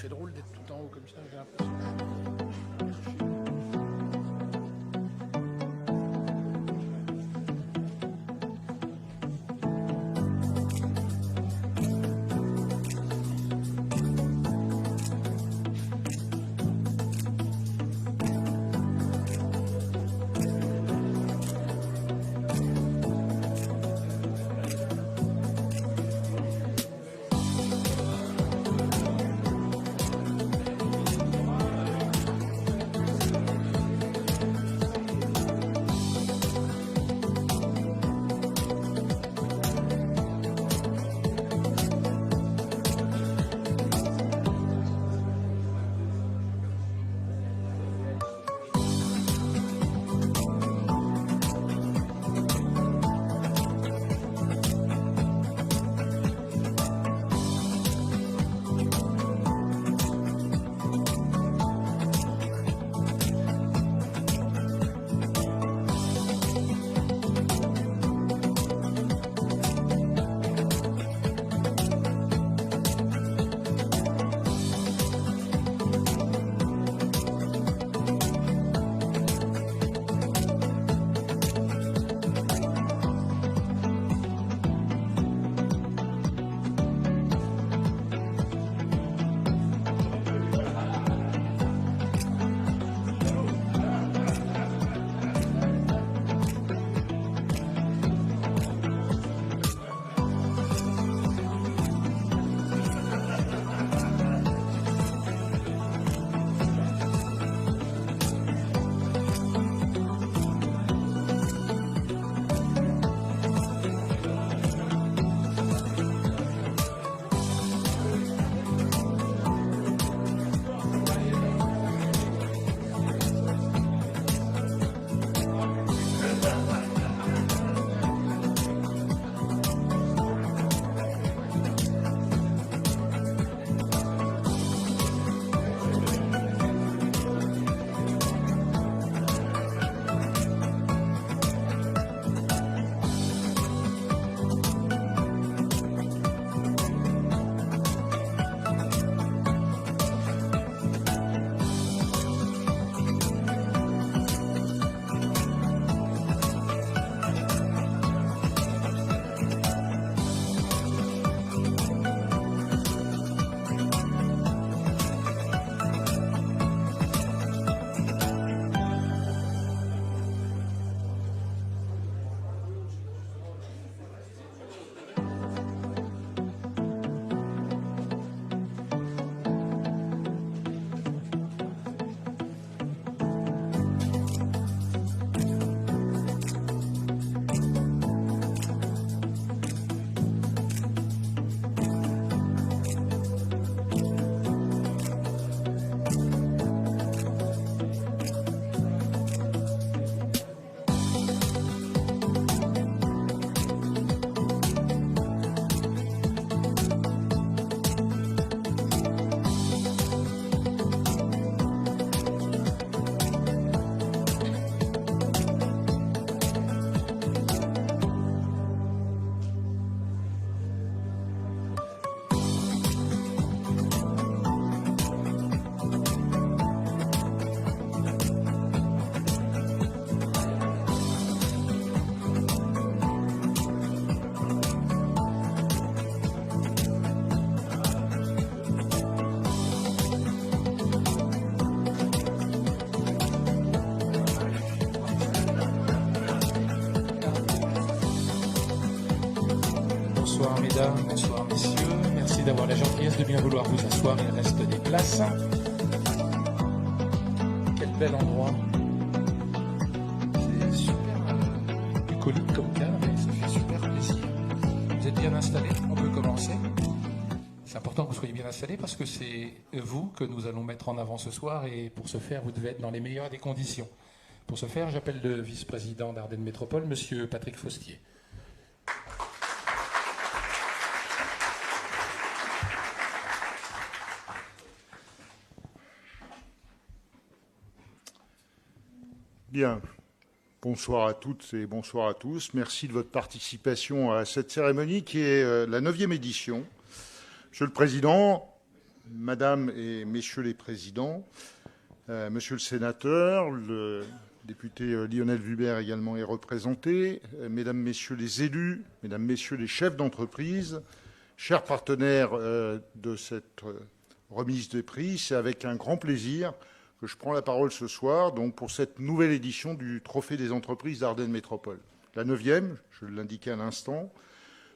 fait drôle d'être tout en haut comme ça, j'ai l'impression. Bonsoir mesdames, bonsoir messieurs. Merci d'avoir la gentillesse de bien vouloir vous asseoir. Il reste des places. Quel bel endroit. C'est super bucolique comme cadre et ça fait super plaisir. Vous êtes bien installés, on peut commencer. C'est important que vous soyez bien installés parce que c'est vous que nous allons mettre en avant ce soir et pour ce faire, vous devez être dans les meilleures des conditions. Pour ce faire, j'appelle le vice-président d'Ardennes Métropole, monsieur Patrick Faustier. Bien, bonsoir à toutes et bonsoir à tous. Merci de votre participation à cette cérémonie qui est la 9e édition. Monsieur le Président, Madame et Messieurs les présidents, Monsieur le sénateur, le député Lionel Vubert également est représenté, Mesdames, Messieurs les élus, Mesdames, Messieurs les chefs d'entreprise, chers partenaires de cette remise des prix, c'est avec un grand plaisir que je prends la parole ce soir donc pour cette nouvelle édition du Trophée des entreprises d'Ardennes Métropole. La 9e, je l'indiquais à l'instant.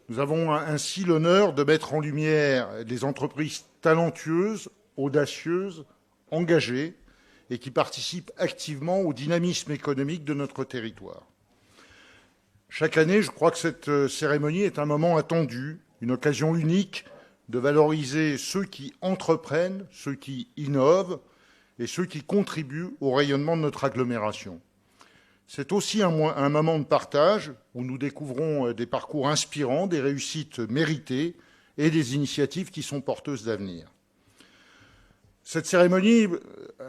Nous avons ainsi l'honneur de mettre en lumière des entreprises talentueuses, audacieuses, engagées et qui participent activement au dynamisme économique de notre territoire. Chaque année, je crois que cette cérémonie est un moment attendu, une occasion unique de valoriser ceux qui entreprennent, ceux qui innovent et ceux qui contribuent au rayonnement de notre agglomération. C'est aussi un moment de partage où nous découvrons des parcours inspirants, des réussites méritées et des initiatives qui sont porteuses d'avenir. Cette cérémonie,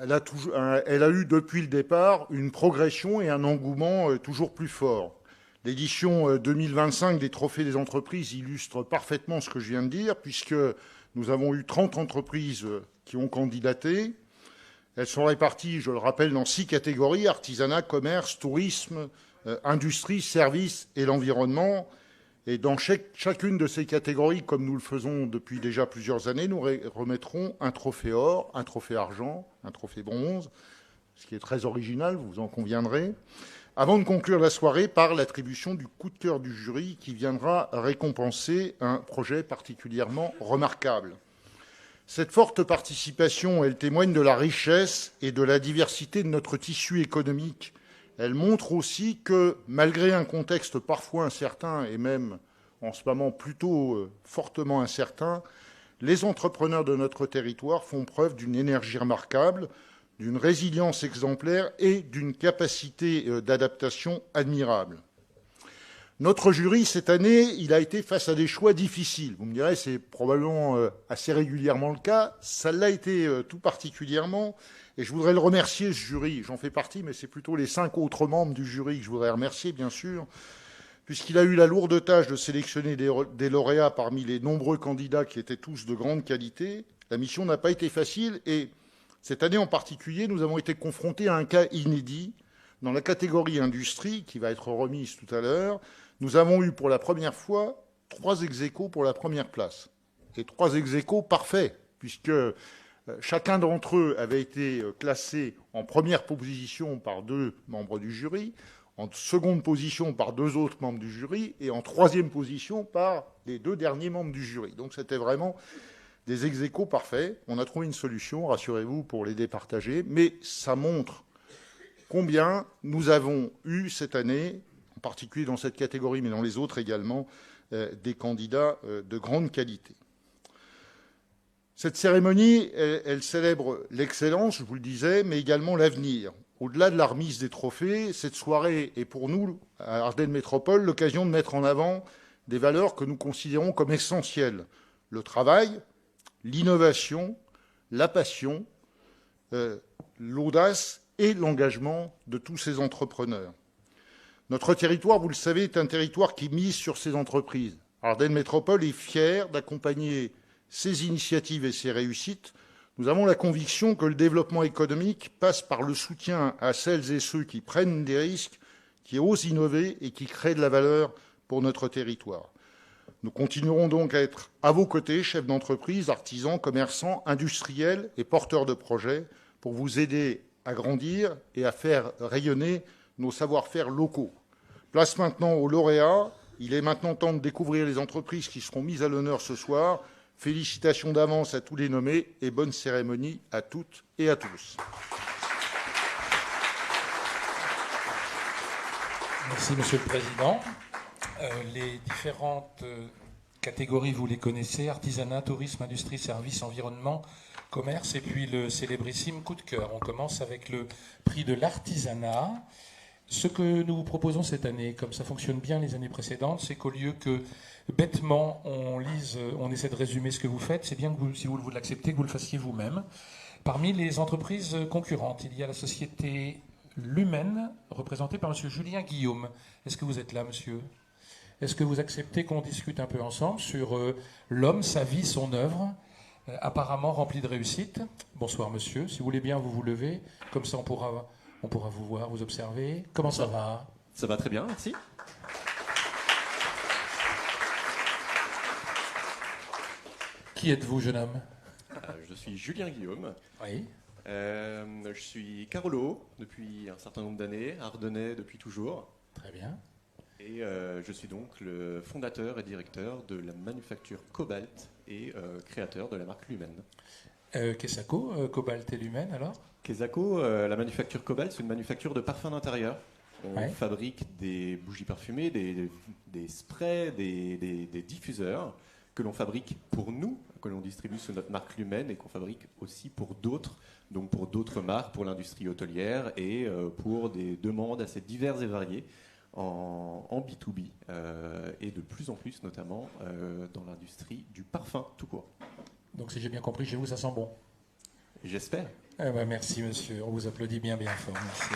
elle a eu depuis le départ une progression et un engouement toujours plus forts. L'édition 2025 des Trophées des entreprises illustre parfaitement ce que je viens de dire, puisque nous avons eu 30 entreprises qui ont candidaté. Elles sont réparties, je le rappelle, dans 6 catégories, artisanat, commerce, tourisme, industrie, services et l'environnement. Et dans chacune de ces catégories, comme nous le faisons depuis déjà plusieurs années, nous remettrons un trophée or, un trophée argent, un trophée bronze, ce qui est très original, vous en conviendrez, avant de conclure la soirée par l'attribution du coup de cœur du jury qui viendra récompenser un projet particulièrement remarquable. Cette forte participation, elle témoigne de la richesse et de la diversité de notre tissu économique. Elle montre aussi que, malgré un contexte parfois incertain et même en ce moment plutôt fortement incertain, les entrepreneurs de notre territoire font preuve d'une énergie remarquable, d'une résilience exemplaire et d'une capacité d'adaptation admirable. Notre jury, cette année, il a été face à des choix difficiles. Vous me direz, c'est probablement assez régulièrement le cas. Ça l'a été tout particulièrement. Et je voudrais le remercier, ce jury. J'en fais partie, mais c'est plutôt les 5 autres membres du jury que je voudrais remercier, bien sûr, puisqu'il a eu la lourde tâche de sélectionner des lauréats parmi les nombreux candidats qui étaient tous de grande qualité. La mission n'a pas été facile. Et cette année en particulier, nous avons été confrontés à un cas inédit. Dans la catégorie industrie, qui va être remise tout à l'heure, nous avons eu pour la première fois 3 ex-aequo pour la première place. Et 3 ex-aequo parfaits, puisque chacun d'entre eux avait été classé en première position par 2 membres du jury, en seconde position par 2 autres membres du jury, et en 3e position par les 2 derniers membres du jury. Donc c'était vraiment des ex-aequo parfaits. On a trouvé une solution, rassurez-vous, pour les départager, mais ça montre combien nous avons eu cette année, en particulier dans cette catégorie, mais dans les autres également, des candidats de grande qualité. Cette cérémonie, elle célèbre l'excellence, je vous le disais, mais également l'avenir. Au-delà de la remise des trophées, cette soirée est pour nous, à Ardennes Métropole, l'occasion de mettre en avant des valeurs que nous considérons comme essentielles. Le travail, l'innovation, la passion, l'audace et l'engagement de tous ces entrepreneurs. Notre territoire, vous le savez, est un territoire qui mise sur ces entreprises. Ardennes Métropole est fière d'accompagner ces initiatives et ces réussites. Nous avons la conviction que le développement économique passe par le soutien à celles et ceux qui prennent des risques, qui osent innover et qui créent de la valeur pour notre territoire. Nous continuerons donc à être à vos côtés, chefs d'entreprise, artisans, commerçants, industriels et porteurs de projets, pour vous aider à grandir et à faire rayonner nos savoir-faire locaux. Place maintenant aux lauréats. Il est maintenant temps de découvrir les entreprises qui seront mises à l'honneur ce soir. Félicitations d'avance à tous les nommés et bonne cérémonie à toutes et à tous. Merci, Monsieur le Président. Les différentes catégories, vous les connaissez, artisanat, tourisme, industrie, services, environnement, commerce, et puis le célébrissime coup de cœur. On commence avec le prix de l'artisanat. Ce que nous vous proposons cette année, comme ça fonctionne bien les années précédentes, c'est qu'au lieu que bêtement on essaie de résumer ce que vous faites, c'est bien que vous, si vous l'acceptez, que vous le fassiez vous-même. Parmi les entreprises concurrentes, il y a la société Lumen, représentée par M. Julien Guillaume. Est-ce que vous êtes là, monsieur ? Est-ce que vous acceptez qu'on discute un peu ensemble sur l'homme, sa vie, son œuvre ? apparemment rempli de réussite. Bonsoir monsieur, si vous voulez bien vous vous levez, comme ça on pourra vous voir, vous observer. Comment ça va? Ça va très bien, merci. Qui êtes-vous, jeune homme? Je suis Julien Guillaume. Oui. Je suis Carolo depuis un certain nombre d'années, ardennais depuis toujours. Très bien. Et je suis donc le fondateur et directeur de la manufacture Cobalt et créateur de la marque Lumen. Kesako, Cobalt et Lumen alors? Kesako, la manufacture Cobalt, c'est une manufacture de parfums d'intérieur. On fabrique des bougies parfumées, des sprays, des diffuseurs que l'on fabrique pour nous, que l'on distribue sous notre marque Lumen et qu'on fabrique aussi pour d'autres, donc pour d'autres marques, pour l'industrie hôtelière et pour des demandes assez diverses et variées en B2B et de plus en plus notamment dans l'industrie du parfum tout court. Donc si j'ai bien compris, chez vous ça sent bon? J'espère. Merci monsieur, on vous applaudit bien fort. Merci.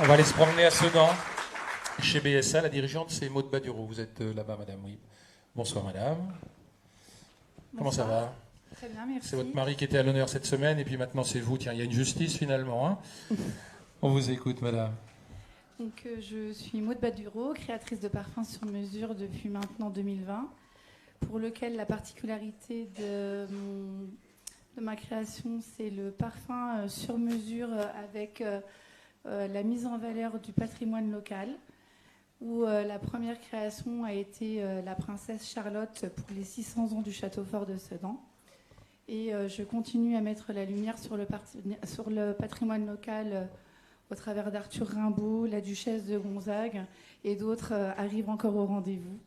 On va aller se promener à Sedan. Chez BSA, la dirigeante, c'est Maud Baduro. Vous êtes là-bas, madame, oui. Bonsoir, madame. Bonsoir. Comment ça va? Très bien, merci. C'est votre mari qui était à l'honneur cette semaine, et puis maintenant c'est vous. Tiens, il y a une justice finalement. Hein. On vous écoute, madame. Donc, je suis Maud Baduro, créatrice de parfums sur mesure depuis maintenant 2020, pour lequel la particularité de ma création, c'est le parfum sur mesure avec la mise en valeur du patrimoine local, où la première création a été la princesse Charlotte pour les 600 ans du château fort de Sedan. Et je continue à mettre la lumière sur le patrimoine local au travers d'Arthur Rimbaud, la duchesse de Gonzague, et d'autres arrivent encore au rendez-vous.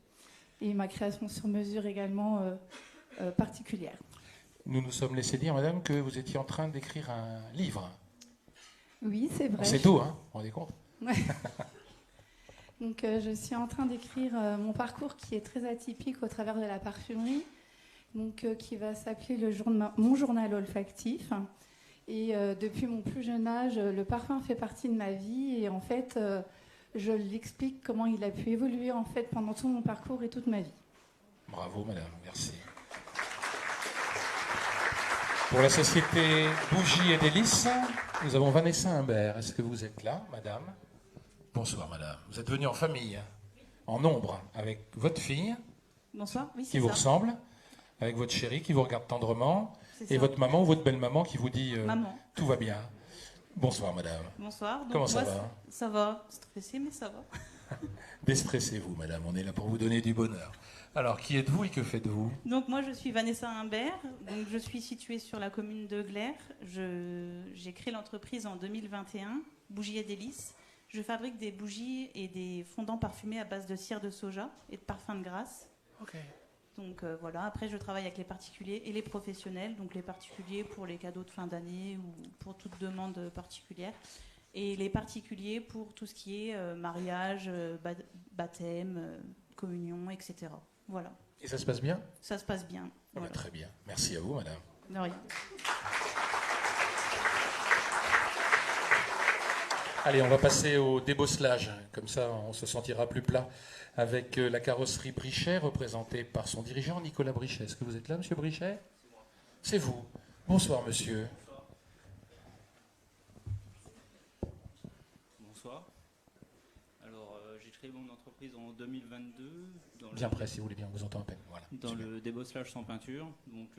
Et ma création sur mesure également particulière. Nous nous sommes laissé dire, madame, que vous étiez en train d'écrire un livre. Oui, c'est vrai. C'est tôt, hein, vous vous rendez compte? Ouais. Donc, je suis en train d'écrire mon parcours qui est très atypique au travers de la parfumerie, donc, qui va s'appeler mon journal olfactif. Et depuis mon plus jeune âge, le parfum fait partie de ma vie. Et en fait, je l'explique comment il a pu évoluer en fait, pendant tout mon parcours et toute ma vie. Bravo, madame, merci. Pour la société Bougies et Délices, nous avons Vanessa Humbert. Est-ce que vous êtes là, madame? Bonsoir, madame. Vous êtes venue en famille, en nombre, avec votre fille, Bonsoir, oui, c'est qui vous ça. ressemble, avec votre chérie qui vous regarde tendrement, C'est et ça. votre maman ou votre belle-maman qui vous dit Maman. tout va bien. Bonsoir, madame. Bonsoir. Donc, Comment ça moi, va? Ça va. Stressé, mais ça va. Déstressez-vous, madame. On est là pour vous donner du bonheur. Alors, qui êtes-vous et que faites-vous? Donc moi, je suis Vanessa Humbert. Donc, je suis située sur la commune de Gleyre. J'ai créé l'entreprise en 2021, Bougies et Délices. Je fabrique des bougies et des fondants parfumés à base de cire de soja et de parfum de grâce. Ok. Donc voilà, après je travaille avec les particuliers et les professionnels, donc les particuliers pour les cadeaux de fin d'année ou pour toute demande particulière, et les particuliers pour tout ce qui est mariage, baptême, communion, etc. Voilà. Et ça se passe bien? Ça se passe bien. Voilà. Très bien. Merci à vous, madame. De rien. Allez, on va passer au débosselage. Comme ça, on se sentira plus plat avec la carrosserie Brichet, représentée par son dirigeant Nicolas Brichet. Est-ce que vous êtes là, monsieur Brichet? C'est vous. Bonsoir, monsieur. Bonsoir. Alors, j'ai créé mon entreprise en 2022. Bien près, si vous voulez bien, on vous entend à peine. Voilà. Dans le débosselage sans peinture. Donc,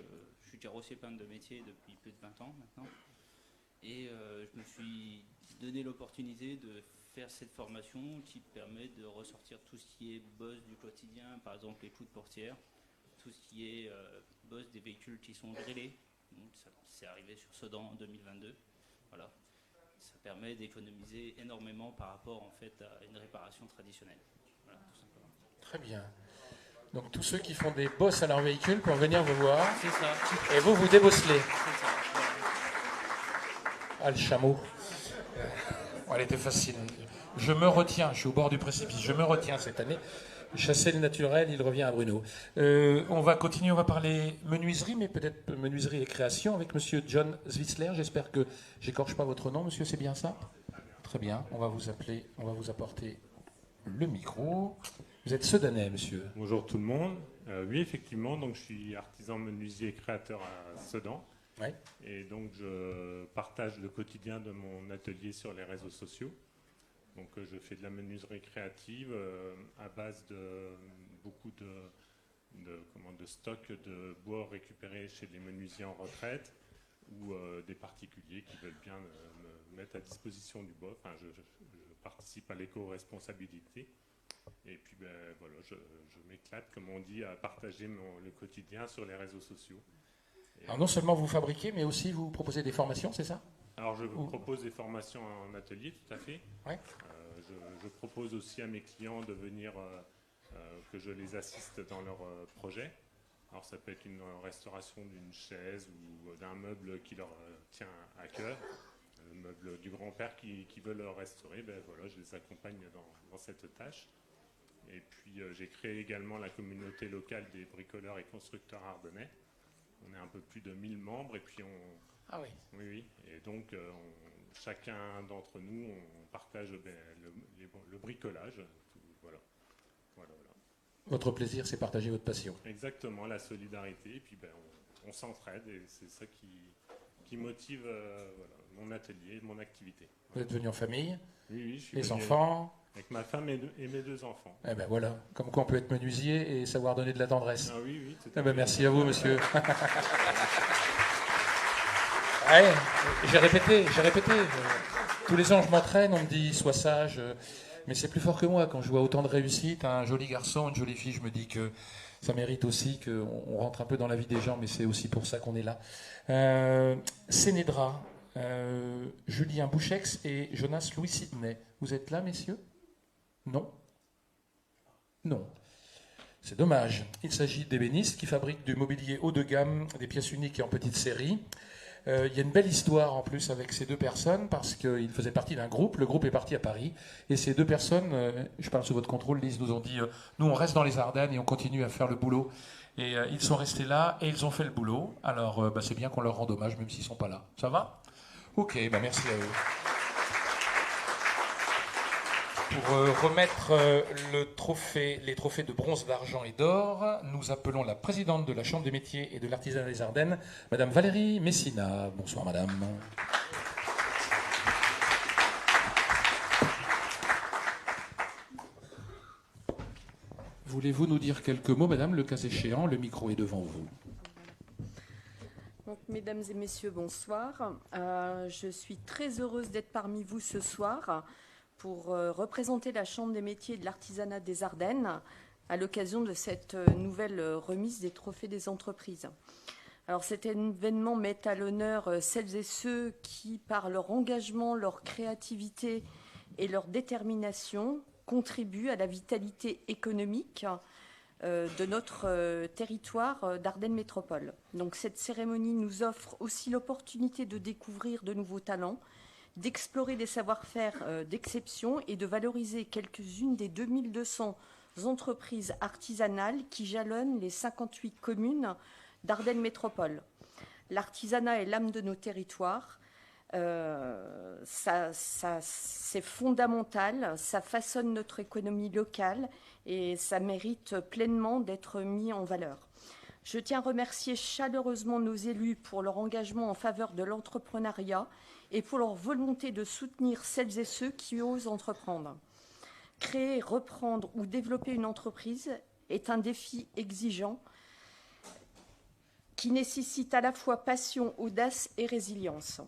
je suis carrossier peintre de métier depuis plus de 20 ans maintenant. Et je me suis donné l'opportunité de faire cette formation qui permet de ressortir tout ce qui est boss du quotidien, par exemple les clous de portière, tout ce qui est boss des véhicules qui sont grillés. Donc, c'est arrivé sur Sedan en 2022. Voilà. Ça permet d'économiser énormément par rapport en fait à une réparation traditionnelle. Voilà, tout simplement. Très bien. Donc tous ceux qui font des bosses à leur véhicule peuvent venir vous voir. C'est ça. Et vous débosselez. C'est ça. Voilà. Ah, le chameau. Elle était facile. Je me retiens, je suis au bord du précipice, je me retiens cette année. Chasser le naturel, il revient à Bruno. On va continuer, on va parler menuiserie, mais peut-être menuiserie et création avec monsieur John Zwitzler. J'espère que j'écorche pas votre nom, monsieur, c'est bien ça? Très bien, on va vous appeler, on va vous apporter le micro. Vous êtes sedanais, monsieur. Bonjour tout le monde. Oui, effectivement, donc je suis artisan menuisier et créateur à Sedan. Ouais. Et donc je partage le quotidien de mon atelier sur les réseaux sociaux. Donc je fais de la menuiserie créative à base de beaucoup de stocks de bois récupérés chez les menuisiers en retraite ou des particuliers qui veulent bien me mettre à disposition du bois. Enfin, je participe à l'éco-responsabilité. Et puis voilà, je m'éclate, comme on dit, à partager le quotidien sur les réseaux sociaux. Alors non seulement vous fabriquez, mais aussi vous proposez des formations, c'est ça? Alors je vous propose des formations en atelier, tout à fait. Ouais. Je propose aussi à mes clients de venir, que je les assiste dans leurs projets. Alors ça peut être une restauration d'une chaise ou d'un meuble qui leur tient à cœur. Le meuble du grand-père qui veut le restaurer, voilà, je les accompagne dans cette tâche. Et puis j'ai créé également la communauté locale des bricoleurs et constructeurs ardennais. On est un peu plus de 1000 membres et puis Ah oui. Oui. Et donc chacun d'entre nous, on partage le bricolage. Voilà. Votre plaisir, c'est partager votre passion. Exactement, la solidarité. Et puis on s'entraide et c'est ça qui motive mon atelier, mon activité. Vous êtes venu en famille? Oui, je suis les venu enfants? avec ma femme et mes 2 enfants. Eh ben voilà, comme quoi on peut être menuisier et savoir donner de la tendresse. Ah oui, tout à Eh ben fait. merci à vous, monsieur. Ouais, j'ai répété. Tous les ans, je m'entraîne, on me dit sois sage, mais c'est plus fort que moi. Quand je vois autant de réussite, un joli garçon, une jolie fille, je me dis que ça mérite aussi qu'on rentre un peu dans la vie des gens, mais c'est aussi pour ça qu'on est là. Sénédra, Julien Bouchex et Jonas Louis Sidney. Vous êtes là, messieurs? Non. C'est dommage. Il s'agit d'ébénistes qui fabriquent du mobilier haut de gamme, des pièces uniques et en petite série. Il y a une belle histoire en plus avec ces 2 personnes parce qu'ils faisaient partie d'un groupe. Le groupe est parti à Paris et ces 2 personnes, je parle sous votre contrôle, Lise, nous ont dit nous on reste dans les Ardennes et on continue à faire le boulot. Et ils sont restés là et ils ont fait le boulot. Alors c'est bien qu'on leur rende hommage même s'ils ne sont pas là. Ça va? Ok, merci à eux. Pour remettre les trophées de bronze, d'argent et d'or, nous appelons la présidente de la Chambre des métiers et de l'artisanat des Ardennes, Madame Valérie Messina. Bonsoir, Madame. Voulez-vous nous dire quelques mots, Madame, le cas échéant? Le micro est devant vous. Donc, mesdames et messieurs, bonsoir. Je suis très heureuse d'être parmi vous ce soir pour représenter la Chambre des métiers et de l'artisanat des Ardennes à l'occasion de cette nouvelle remise des trophées des entreprises. Alors cet événement met à l'honneur celles et ceux qui, par leur engagement, leur créativité et leur détermination, contribuent à la vitalité économique de notre territoire d'Ardennes Métropole. Donc cette cérémonie nous offre aussi l'opportunité de découvrir de nouveaux talents, d'explorer des savoir-faire d'exception et de valoriser quelques-unes des 2200 entreprises artisanales qui jalonnent les 58 communes d'Ardennes Métropole. L'artisanat est l'âme de nos territoires. C'est fondamental, ça façonne notre économie locale et ça mérite pleinement d'être mis en valeur. Je tiens à remercier chaleureusement nos élus pour leur engagement en faveur de l'entrepreneuriat et pour leur volonté de soutenir celles et ceux qui osent entreprendre. Créer, reprendre ou développer une entreprise est un défi exigeant qui nécessite à la fois passion, audace et résilience.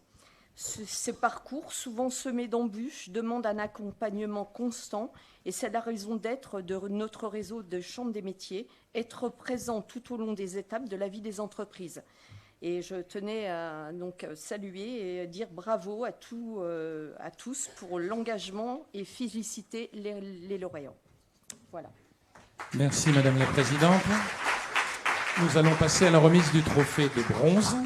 Ce parcours, souvent semé d'embûches, demande un accompagnement constant et c'est la raison d'être de notre réseau de chambres des métiers, être présent tout au long des étapes de la vie des entreprises. Et je tenais à donc saluer et dire bravo à tous pour l'engagement et féliciter les lauréats. Voilà. Merci Madame la Présidente. Nous allons passer à la remise du trophée de bronze.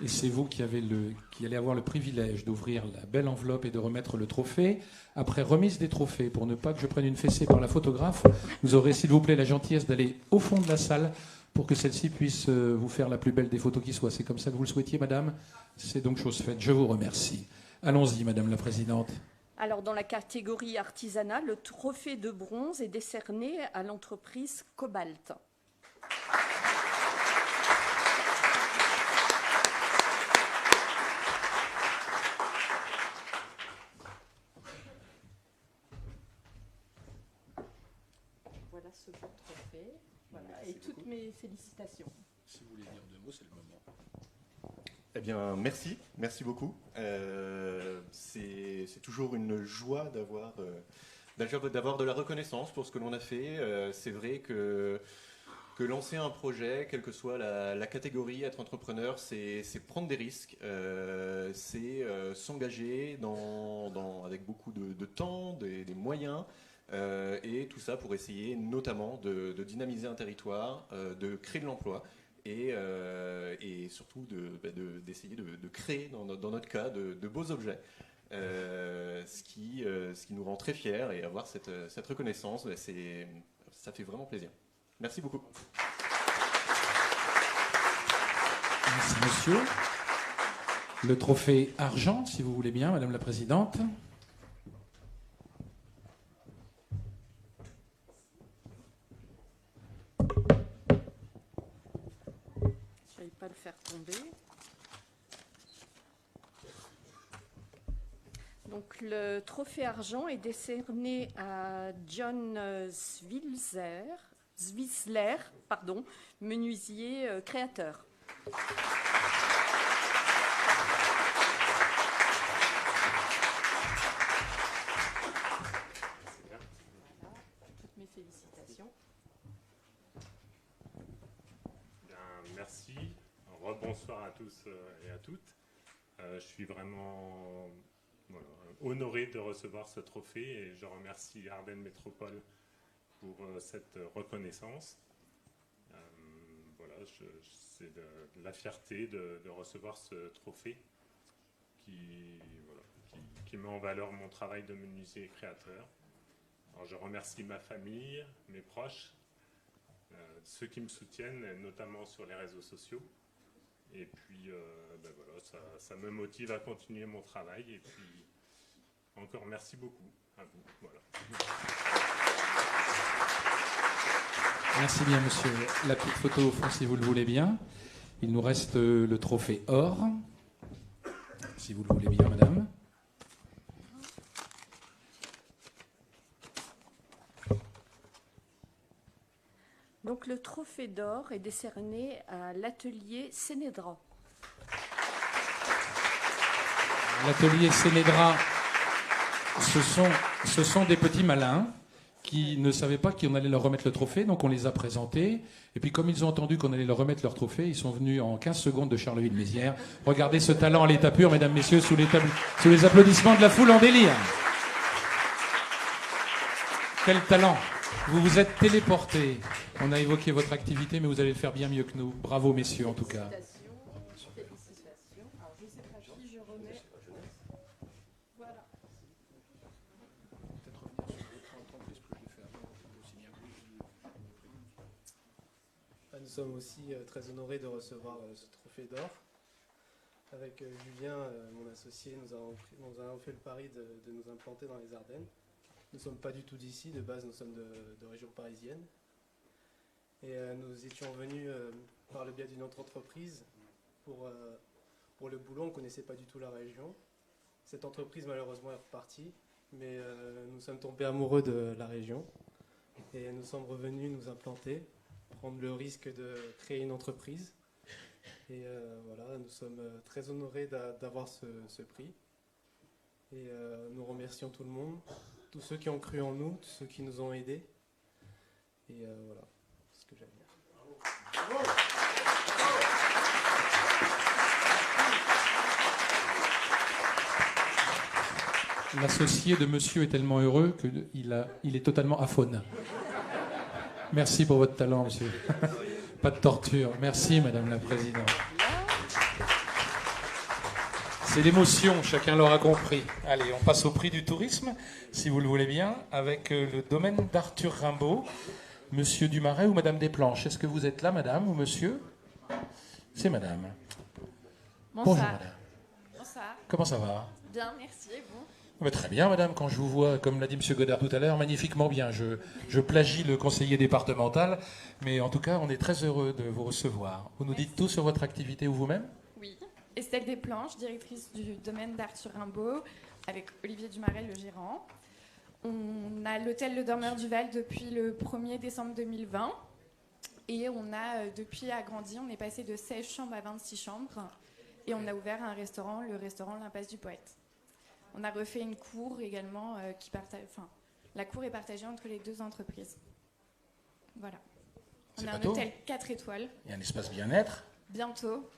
Et c'est vous qui allez avoir le privilège d'ouvrir la belle enveloppe et de remettre le trophée. Après remise des trophées, pour ne pas que je prenne une fessée par la photographe, vous aurez s'il vous plaît la gentillesse d'aller au fond de la salle pour que celle-ci puisse vous faire la plus belle des photos qui soit. C'est comme ça que vous le souhaitiez, Madame? C'est donc chose faite. Je vous remercie. Allons-y, Madame la Présidente. Alors, dans la catégorie artisanat, le trophée de bronze est décerné à l'entreprise Cobalt. Voilà ce beau trophée. Voilà, et toutes mes félicitations. Si vous voulez dire deux mots, c'est le moment. Eh bien, merci beaucoup. C'est toujours une joie d'avoir de la reconnaissance pour ce que l'on a fait. C'est vrai que lancer un projet, quelle que soit la catégorie, être entrepreneur, c'est prendre des risques, c'est s'engager avec beaucoup de temps, des moyens, et tout ça pour essayer notamment de dynamiser un territoire, de créer de l'emploi. Et surtout d'essayer de créer, dans notre cas, de beaux objets. Ce qui nous rend très fiers, et avoir cette reconnaissance, ça fait vraiment plaisir. Merci beaucoup. Merci, monsieur. Le trophée argent, si vous voulez bien, Madame la Présidente. Je ne vais pas le faire tomber. Donc, le trophée argent est décerné à John Zwiesler, menuisier créateur. Toutes mes félicitations. Bien, merci. Rebonsoir à tous et à toutes. Je suis vraiment honoré de recevoir ce trophée et je remercie Ardennes Métropole pour cette reconnaissance. C'est de la fierté de recevoir ce trophée qui met en valeur mon travail de menuisier créateur. Alors, je remercie ma famille, mes proches, ceux qui me soutiennent, notamment sur les réseaux sociaux. Et puis, ça me motive à continuer mon travail. Et puis, encore merci beaucoup à vous. Voilà. Merci bien, monsieur. La petite photo au fond, si vous le voulez bien. Il nous reste le trophée or, si vous le voulez bien, madame. Donc, le trophée d'or est décerné à l'atelier Sénédra. L'atelier Sénédra, ce sont des petits malins qui ne savaient pas qu'on allait leur remettre le trophée, donc on les a présentés. Et puis comme ils ont entendu qu'on allait leur remettre leur trophée, ils sont venus en 15 secondes de Charleville-Mézières. Regardez ce talent à l'état pur, mesdames, messieurs, sous les applaudissements de la foule en délire. Quel talent! Vous vous êtes téléportés. On a évoqué votre activité, mais vous allez le faire bien mieux que nous. Bravo, messieurs, en tout cas. Félicitations. Alors, je ne sais pas qui je remets. Voilà. Peut-être revenir sur votre entreprise que je l'ai fait avant, aussi bien que vous. Nous sommes aussi très honorés de recevoir ce trophée d'or. Avec Julien, mon associé, nous avons fait le pari de nous implanter dans les Ardennes. Nous ne sommes pas du tout d'ici, de base nous sommes de région parisienne. Et nous étions venus par le biais d'une autre entreprise pour le boulot, on ne connaissait pas du tout la région. Cette entreprise malheureusement est repartie, mais nous sommes tombés amoureux de la région. Et nous sommes revenus nous implanter, prendre le risque de créer une entreprise. Et voilà, nous sommes très honorés d'avoir ce prix. Et nous remercions tout le monde, tous ceux qui ont cru en nous, tous ceux qui nous ont aidés. Et voilà, c'est ce que j'allais dire. Bravo. L'associé de monsieur est tellement heureux qu'il est totalement aphone. Merci pour votre talent, monsieur. Pas de torture. Merci, madame la présidente. C'est l'émotion, chacun l'aura compris. Allez, on passe au prix du tourisme, si vous le voulez bien, avec le domaine d'Arthur Rimbaud. Monsieur Dumaret ou madame Desplanches. Est-ce que vous êtes là, madame, ou monsieur? C'est madame. Bonsoir. Bonjour, madame. Bonsoir. Comment ça va? Bien, merci. Et vous? Très bien, madame, quand je vous vois, comme l'a dit M. Godard tout à l'heure, magnifiquement bien. Je plagie le conseiller départemental, mais en tout cas, on est très heureux de vous recevoir. Vous nous dites tout sur votre activité ou vous-même? Oui. Estelle Desplanches, directrice du domaine d'Arthur Rimbaud, avec Olivier Dumarel, le gérant. On a l'hôtel Le Dormeur du Val depuis le 1er décembre 2020. Et on a, depuis, agrandi. On est passé de 16 chambres à 26 chambres. Et on a ouvert un restaurant, le restaurant L'Impasse du Poète. On a refait une cour également la cour est partagée entre les deux entreprises. Voilà. On a un hôtel 4 étoiles. Il y a un espace bien-être. Bientôt.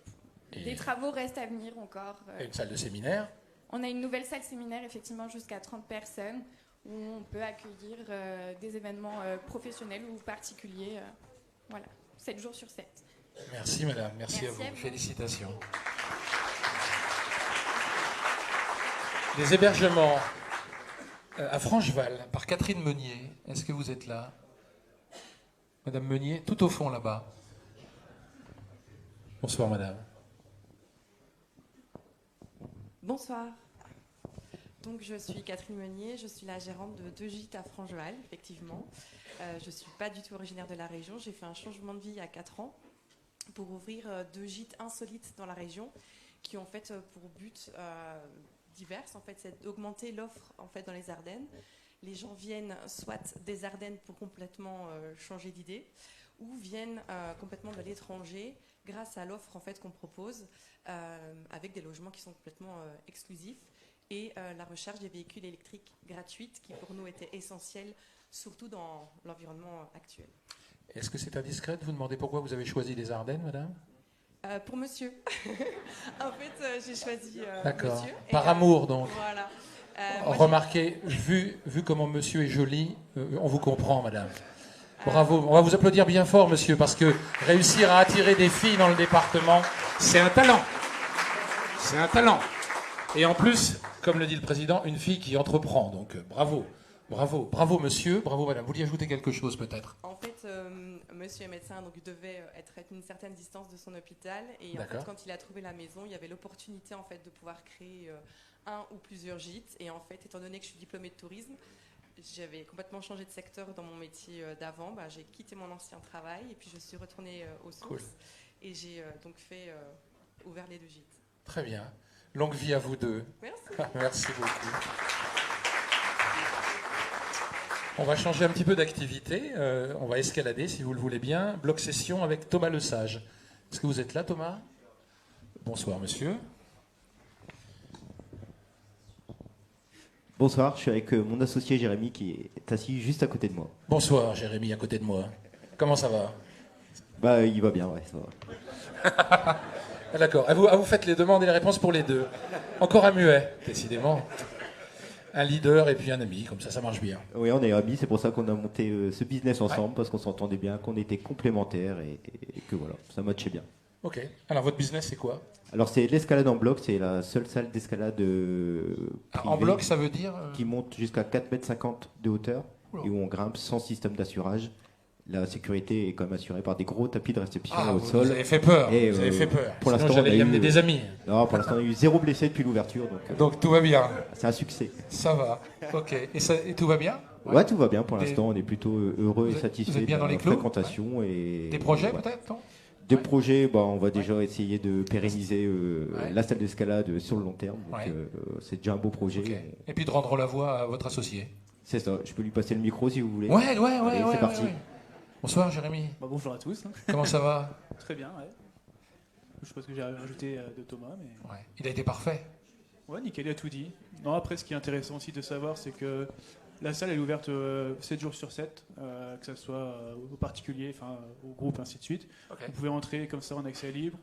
Des travaux restent à venir encore. Et une salle de séminaire. On a une nouvelle salle séminaire, effectivement, jusqu'à 30 personnes, où on peut accueillir des événements professionnels ou particuliers. Voilà, 7 jours sur 7. Merci, madame. Merci à vous. Félicitations. Les hébergements à Francheval, par Catherine Meunier. Est-ce que vous êtes là? Madame Meunier, tout au fond là-bas. Bonsoir, madame. Bonsoir. Donc, je suis Catherine Meunier, je suis la gérante de 2 gîtes à Francheval, effectivement. Je ne suis pas du tout originaire de la région. J'ai fait un changement de vie il y a 4 ans pour ouvrir 2 gîtes insolites dans la région qui ont en fait pour but diverses, en fait, c'est d'augmenter l'offre en fait dans les Ardennes. Les gens viennent soit des Ardennes pour complètement changer d'idée, ou viennent complètement de l'étranger grâce à l'offre en fait qu'on propose avec des logements qui sont complètement exclusifs et la recherche des véhicules électriques gratuites qui pour nous était essentielle, surtout dans l'environnement actuel. Est-ce que c'est indiscret de vous demander pourquoi vous avez choisi les Ardennes, madame? Pour monsieur. En fait, j'ai choisi D'accord. monsieur. Par amour, donc. Voilà. Remarquez, vu comment monsieur est joli, on vous comprend, madame. Bravo. On va vous applaudir bien fort, monsieur, parce que réussir à attirer des filles dans le département, c'est un talent. C'est un talent. Et en plus, comme le dit le président, une fille qui entreprend. Donc, bravo. Bravo. Bravo, monsieur. Bravo, madame. Vous vouliez ajouter quelque chose, peut-être? En fait, monsieur est médecin, donc il devait être à une certaine distance de son hôpital. Et en fait, quand il a trouvé la maison, il y avait l'opportunité en fait, de pouvoir créer un ou plusieurs gîtes. Et en fait, étant donné que je suis diplômée de tourisme, j'avais complètement changé de secteur dans mon métier d'avant. J'ai quitté mon ancien travail et puis je suis retournée aux sources. Cool. Et j'ai donc ouvert les 2 gîtes. Très bien. Longue vie à vous deux. Merci. Merci beaucoup. On va changer un petit peu d'activité. On va escalader, si vous le voulez bien. Bloc session avec Thomas Lesage. Est-ce que vous êtes là, Thomas? Bonsoir, monsieur. Bonsoir, je suis avec mon associé Jérémy qui est assis juste à côté de moi. Bonsoir, Jérémy, à côté de moi. Comment ça va? Il va bien, ouais, ça va. D'accord. Vous faites les demandes et les réponses pour les deux. Encore un muet, décidément. Un leader et puis un ami, comme ça marche bien. Oui, on est amis, c'est pour ça qu'on a monté ce business ensemble, parce qu'on s'entendait bien, qu'on était complémentaires et que voilà, ça matchait bien. Ok. Alors, votre business, c'est quoi? Alors, c'est l'escalade en bloc, c'est la seule salle d'escalade privée. En bloc, ça veut dire qui monte jusqu'à 4,50 m de hauteur et où on grimpe sans système d'assurage. La sécurité est quand même assurée par des gros tapis de réception au sol. Vous avez fait peur. Vous avez fait peur. Pour Sinon, l'instant, j'allais y amener des amis. Non, pour l'instant, on a eu 0 blessé depuis l'ouverture. Donc tout va bien. C'est un succès. Ça va. Ok. Et tout va bien? Ouais, tout va bien. Pour l'instant, on est plutôt heureux et satisfait de la fréquentation. Et des projets peut-être, non? Des projets, on va déjà essayer de pérenniser la salle d'escalade sur le long terme. Donc, c'est déjà un beau projet. Okay. Et puis de rendre la voix à votre associé. C'est ça. Je peux lui passer le micro si vous voulez. Ouais. C'est parti. Bonsoir Jérémy. Bonjour à tous. Comment ça va? Très bien, ouais. Je sais pas ce que j'ai rajouté de Thomas, mais... Ouais. Il a été parfait. Ouais, nickel, il a tout dit. Non, après, ce qui est intéressant aussi de savoir, c'est que la salle est ouverte 7 jours sur 7, que ce soit aux particuliers, au groupe, ainsi de suite. Okay. Vous pouvez entrer comme ça en accès libre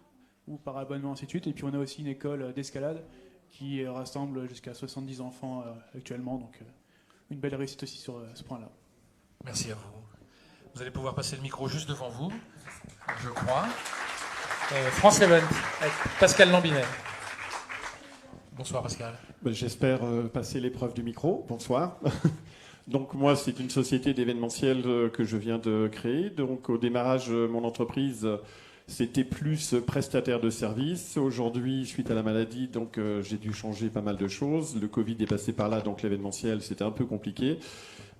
ou par abonnement, ainsi de suite. Et puis on a aussi une école d'escalade qui rassemble jusqu'à 70 enfants actuellement. Donc une belle réussite aussi sur ce point-là. Merci à vous. Vous allez pouvoir passer le micro juste devant vous, je crois. France Event, avec Pascal Lambinet. Bonsoir Pascal. J'espère passer l'épreuve du micro. Bonsoir. Donc moi, c'est une société d'événementiel que je viens de créer. Donc au démarrage, mon entreprise c'était plus prestataire de services. Aujourd'hui, suite à la maladie, donc j'ai dû changer pas mal de choses. Le Covid est passé par là, donc l'événementiel, c'était un peu compliqué.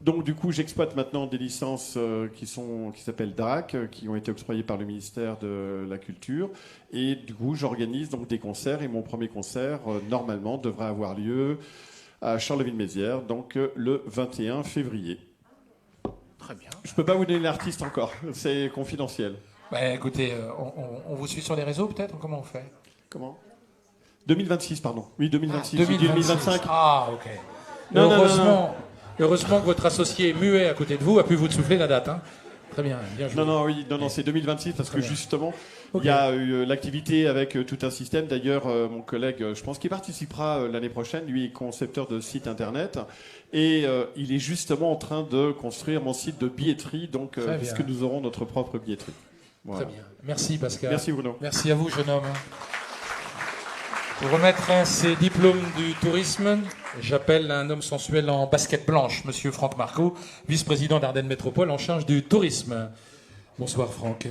Donc du coup, j'exploite maintenant des licences qui s'appellent DRAC, qui ont été octroyées par le ministère de la Culture. Et du coup, j'organise donc des concerts. Et mon premier concert, normalement, devrait avoir lieu à Charleville-Mézières, donc le 21 février. Très bien. Je ne peux pas vous donner l'artiste encore, c'est confidentiel. Bah, écoutez, on vous suit sur les réseaux peut-être? Comment on fait? Comment? 2026, pardon. Oui, 2026. Ah, 2025. Ah, ok. Non, Heureusement que votre associé muet à côté de vous a pu vous souffler la date. Hein. Très bien, bien joué. Non, c'est 2026 parce que justement, il y a eu l'activité avec tout un système. D'ailleurs, mon collègue, je pense qu'il participera l'année prochaine, lui est concepteur de site internet. Et il est justement en train de construire mon site de billetterie, donc, puisque nous aurons notre propre billetterie. Voilà. Très bien. Merci Pascal. Merci Bruno. Merci à vous, jeune homme. Pour remettre ses diplômes du tourisme, j'appelle un homme sensuel en basket blanche, Monsieur Franck Marco, vice-président d'Ardennes Métropole en charge du tourisme. Bonsoir Franck.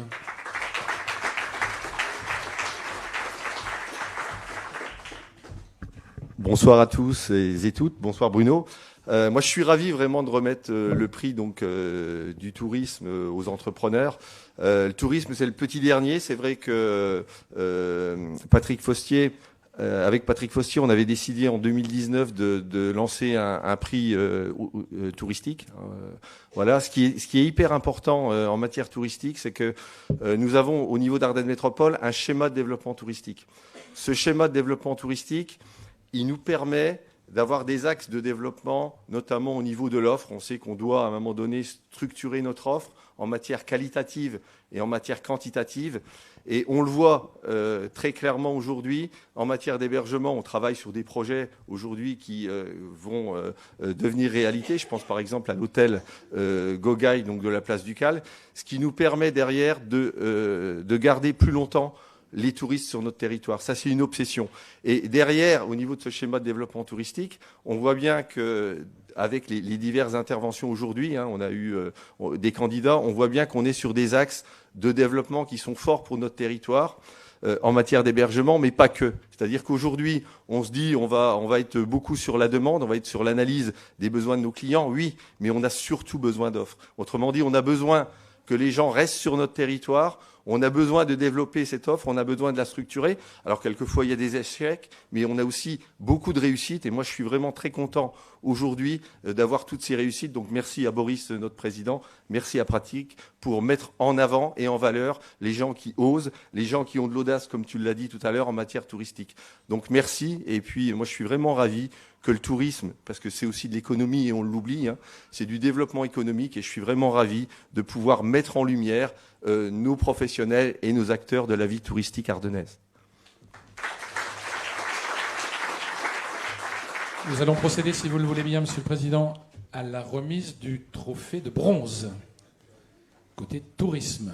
Bonsoir à tous et toutes. Bonsoir Bruno. Moi, je suis ravi vraiment de remettre le prix donc du tourisme aux entrepreneurs. Le tourisme, c'est le petit dernier. C'est vrai que Patrick Fostier, avec Patrick Fostier, on avait décidé en 2019 de lancer un prix touristique. Voilà, ce qui est hyper important en matière touristique, c'est que nous avons au niveau d'Ardennes Métropole un schéma de développement touristique. Ce schéma de développement touristique, il nous permet d'avoir des axes de développement, notamment au niveau de l'offre. On sait qu'on doit, à un moment donné, structurer notre offre en matière qualitative et en matière quantitative. Et on le voit très clairement aujourd'hui. En matière d'hébergement, on travaille sur des projets aujourd'hui qui vont devenir réalité. Je pense par exemple à l'hôtel Gogaï, donc de la place Ducal, ce qui nous permet derrière de garder plus longtemps les touristes sur notre territoire. Ça, c'est une obsession. Et derrière, au niveau de ce schéma de développement touristique, on voit bien que avec les diverses interventions aujourd'hui, on a eu des candidats, on voit bien qu'on est sur des axes de développement qui sont forts pour notre territoire en matière d'hébergement, mais pas que. C'est-à-dire qu'aujourd'hui, on se dit on va être beaucoup sur la demande, on va être sur l'analyse des besoins de nos clients, oui, mais on a surtout besoin d'offres. Autrement dit, on a besoin que les gens restent sur notre territoire. On a besoin de développer cette offre, on a besoin de la structurer. Alors quelquefois il y a des échecs, mais on a aussi beaucoup de réussites. Et moi je suis vraiment très content aujourd'hui d'avoir toutes ces réussites. Donc merci à Boris, notre président, merci à Pratique pour mettre en avant et en valeur les gens qui osent, les gens qui ont de l'audace, comme tu l'as dit tout à l'heure, en matière touristique. Donc merci. Et puis moi je suis vraiment ravi que le tourisme, parce que c'est aussi de l'économie et on l'oublie, c'est du développement économique et je suis vraiment ravi de pouvoir mettre en lumière nos professionnels et nos acteurs de la vie touristique ardennaise. Nous allons procéder, si vous le voulez bien, Monsieur le Président, à la remise du trophée de bronze, côté tourisme.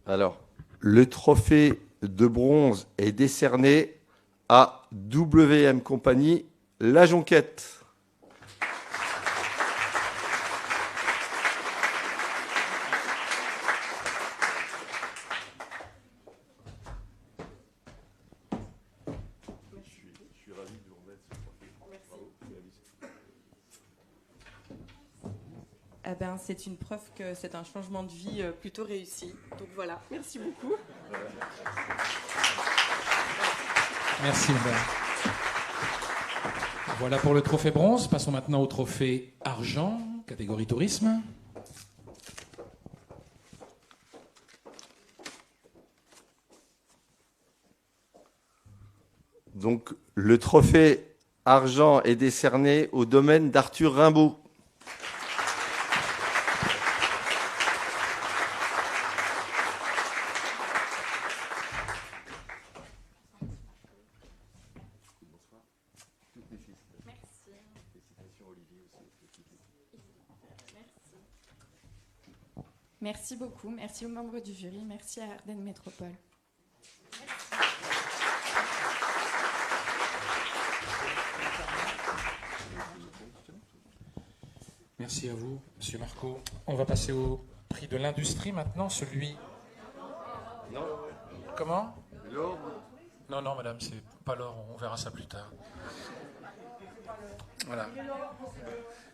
Alors, le trophée de bronze est décerné à WM Compagnie La Jonquette. Eh ben, c'est une preuve que c'est un changement de vie plutôt réussi. Donc voilà, merci beaucoup. Merci, madame. Voilà pour le trophée bronze. Passons maintenant au trophée argent, catégorie tourisme. Donc, le trophée argent est décerné au domaine d'Arthur Rimbaud. Merci beaucoup, merci aux membres du jury, merci à Ardennes Métropole. Merci à vous, Monsieur Marco. On va passer au prix de l'industrie maintenant, celui... Non. Comment? L'or. Non, non, madame, c'est pas l'or, on verra ça plus tard. Voilà.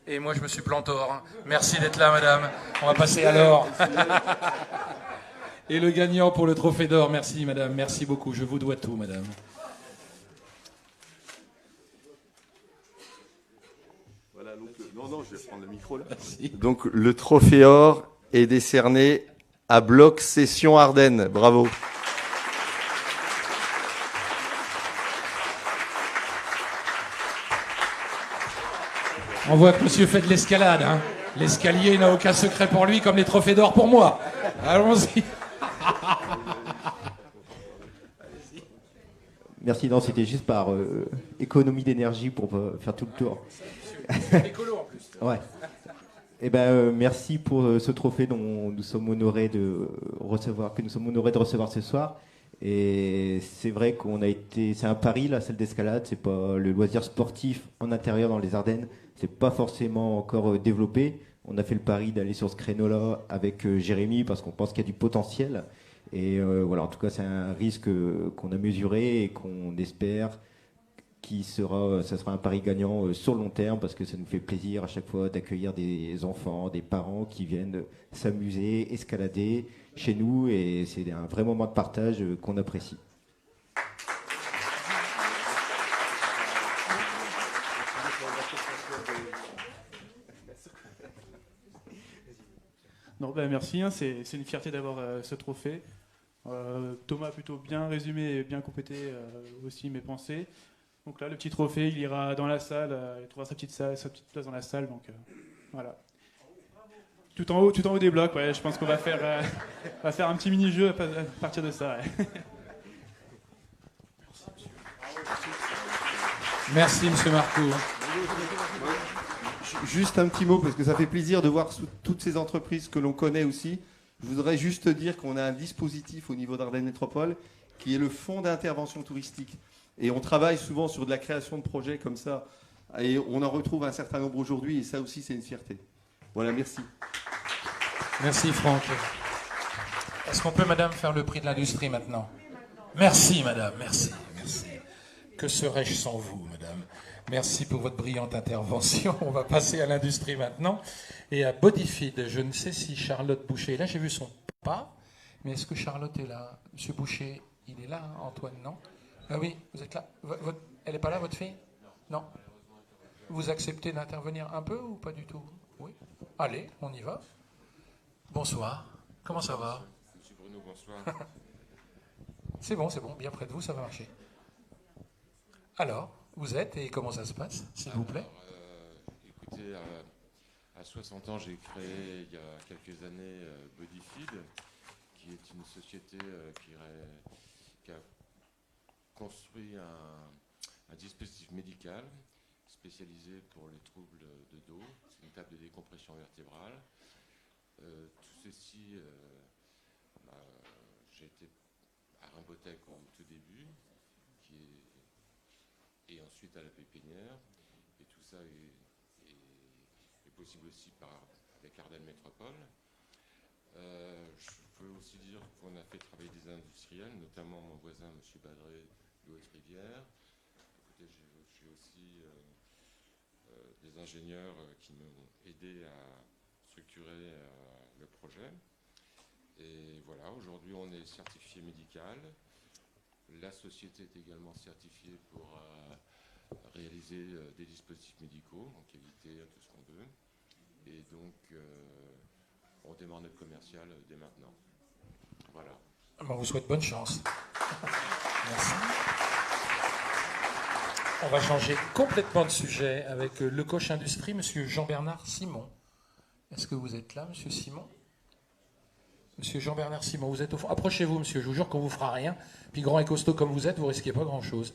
Et moi, je me suis planté or. Merci d'être là, madame. On va passer à l'or. Et le gagnant pour le trophée d'or, merci, madame. Merci beaucoup. Je vous dois tout, madame. Voilà, donc, non, je vais prendre le micro là. Merci. Donc, le trophée or est décerné à Bloc Session Ardennes. Bravo. On voit que monsieur fait de l'escalade. Hein. L'escalier n'a aucun secret pour lui, comme les trophées d'or pour moi. Allons-y. Merci, non, c'était juste par économie d'énergie pour faire tout le tour. Écolo en plus. Ouais. Eh ben, merci pour ce trophée dont nous sommes honorés de recevoir, ce soir. Et c'est vrai c'est un pari, la salle d'escalade, c'est pas le loisir sportif en intérieur dans les Ardennes, c'est pas forcément encore développé. On a fait le pari d'aller sur ce créneau-là avec Jérémy parce qu'on pense qu'il y a du potentiel. Et voilà, en tout cas, c'est un risque qu'on a mesuré et qu'on espère ça sera un pari gagnant sur le long terme parce que ça nous fait plaisir à chaque fois d'accueillir des enfants, des parents qui viennent s'amuser, escalader chez nous et c'est un vrai moment de partage qu'on apprécie. Non, ben merci, hein, c'est une fierté d'avoir ce trophée. Thomas a plutôt bien résumé et bien complété aussi mes pensées. Donc là, le petit trophée, il ira dans la salle, il trouvera sa petite place dans la salle. Donc voilà. Tout en haut des blocs, ouais, je pense qu'on va faire un petit mini-jeu à partir de ça. Ouais. Merci, monsieur Marco. Juste un petit mot, parce que ça fait plaisir de voir toutes ces entreprises que l'on connaît aussi. Je voudrais juste dire qu'on a un dispositif au niveau d'Ardennes Métropole qui est le fonds d'intervention touristique. Et on travaille souvent sur de la création de projets comme ça. Et on en retrouve un certain nombre aujourd'hui. Et ça aussi, c'est une fierté. Voilà, merci. Merci, Franck. Est-ce qu'on peut, madame, faire le prix de l'industrie maintenant? Merci, madame. Merci. Merci. Que serais-je sans vous, madame? Merci pour votre brillante intervention. On va passer à l'industrie maintenant. Et à Bodyfeed, je ne sais si Charlotte Boucher est là. J'ai vu son papa. Mais est-ce que Charlotte est là? Monsieur Boucher, il est là, hein, Antoine, non? Ah oui, vous êtes là. Elle n'est pas là, votre fille? Non. Vous acceptez d'intervenir un peu ou pas du tout? Oui. Allez, on y va. Bonsoir. Comment ça va? Monsieur Bruno, bonsoir. C'est bon, bien près de vous, ça va marcher. Alors, vous êtes et comment ça se passe, s'il vous plaît? Écoutez, à 60 ans, j'ai créé il y a quelques années Bodyfeed, qui est une société qui a construit un dispositif médical spécialisé pour les troubles de dos. C'est une table de décompression vertébrale. Tout ceci, j'ai été à Rimbotech au tout début, et ensuite à la Pépinière. Et tout ça est possible aussi avec Ardennes Métropole. Je peux aussi dire qu'on a fait travailler des industriels, notamment mon voisin, M. Badré, de Haute-Rivière. Écoutez, j'ai aussi des ingénieurs qui m'ont aidé à structurer le projet. Et voilà, aujourd'hui, on est certifié médical. La société est également certifiée pour réaliser des dispositifs médicaux en qualité, tout ce qu'on veut. Et donc, on démarre notre commercial dès maintenant. Voilà. On vous souhaite bonne chance. Merci. On va changer complètement de sujet avec le coach industrie, monsieur Jean-Bernard Simon. Est-ce que vous êtes là, monsieur Simon? Monsieur Jean-Bernard Simon, vous êtes au fond. Approchez-vous, monsieur, je vous jure qu'on ne vous fera rien. Puis grand et costaud comme vous êtes, vous risquez pas grand-chose.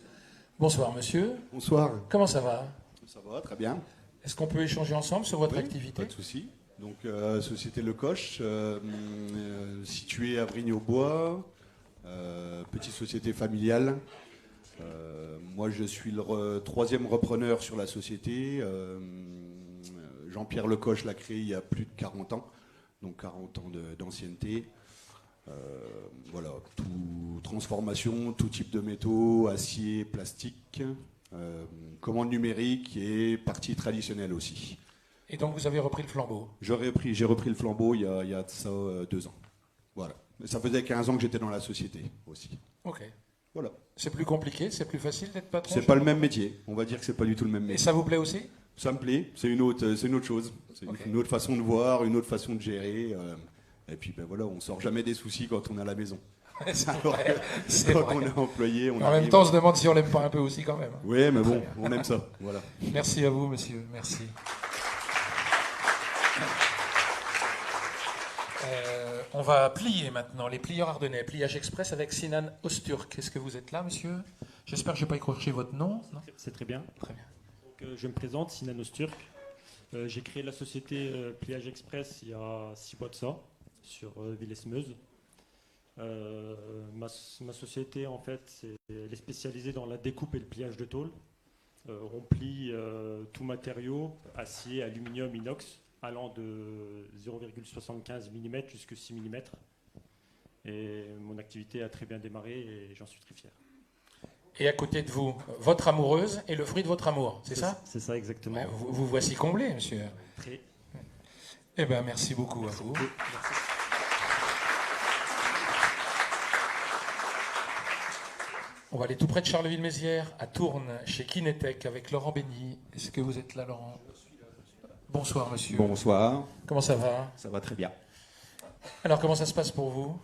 Bonsoir, monsieur. Bonsoir. Comment ça va? Ça va, très bien. Est-ce qu'on peut échanger ensemble sur votre Oui, activité? Pas de souci. Donc, Société Le Coche, située à Vrigne-au-Bois, petite société familiale. Moi, je suis le troisième repreneur sur la société. Jean-Pierre Lecoche l'a créé il y a plus de 40 ans, donc 40 ans d'ancienneté. Voilà, transformation, tout type de métaux, acier, plastique, commande numérique et partie traditionnelle aussi. Et donc vous avez repris le flambeau? J'ai repris le flambeau il y a de ça 2 ans. Voilà. Mais ça faisait 15 ans que j'étais dans la société aussi. Ok. Voilà. C'est plus compliqué, c'est plus facile d'être patron? C'est pas le même métier. On va dire que c'est pas du tout le même métier. Et ça vous plaît aussi? Ça me plaît. C'est une autre chose. C'est une autre façon de voir, une autre façon de gérer. Et puis ben voilà, on sort jamais des soucis quand on est à la maison. Alors que quand on est employé, on en même temps, on se demande si on l'aime pas un peu aussi quand même. Oui, mais bon, on aime ça. Voilà. Merci à vous, monsieur. Merci. On va plier maintenant, les plieurs ardennais, pliage express avec Sinan Öztürk. Est-ce que vous êtes là, monsieur? J'espère que je n'ai pas écorché votre nom. C'est très bien. Très bien. Donc, je me présente, Sinan Öztürk. J'ai créé la société Pliage Express il y a 6 mois de ça, sur Villers-Meuse. Ma société, en fait, elle est spécialisée dans la découpe et le pliage de tôle. On plie tout matériau, acier, aluminium, inox, allant de 0,75 mm jusqu'à 6 mm. Et mon activité a très bien démarré et j'en suis très fier. Et à côté de vous, votre amoureuse et le fruit de votre amour, c'est ça? C'est ça, exactement. Ouais, vous voici comblé, monsieur. Très. Eh bien, merci beaucoup à vous. Merci. On va aller tout près de Charleville-Mézières, à Tourne, chez Kinetec, avec Laurent Béni. Est-ce que vous êtes là, Laurent? Bonsoir, monsieur. Bonsoir. Comment ça va? Ça va très bien. Alors, comment ça se passe pour vous?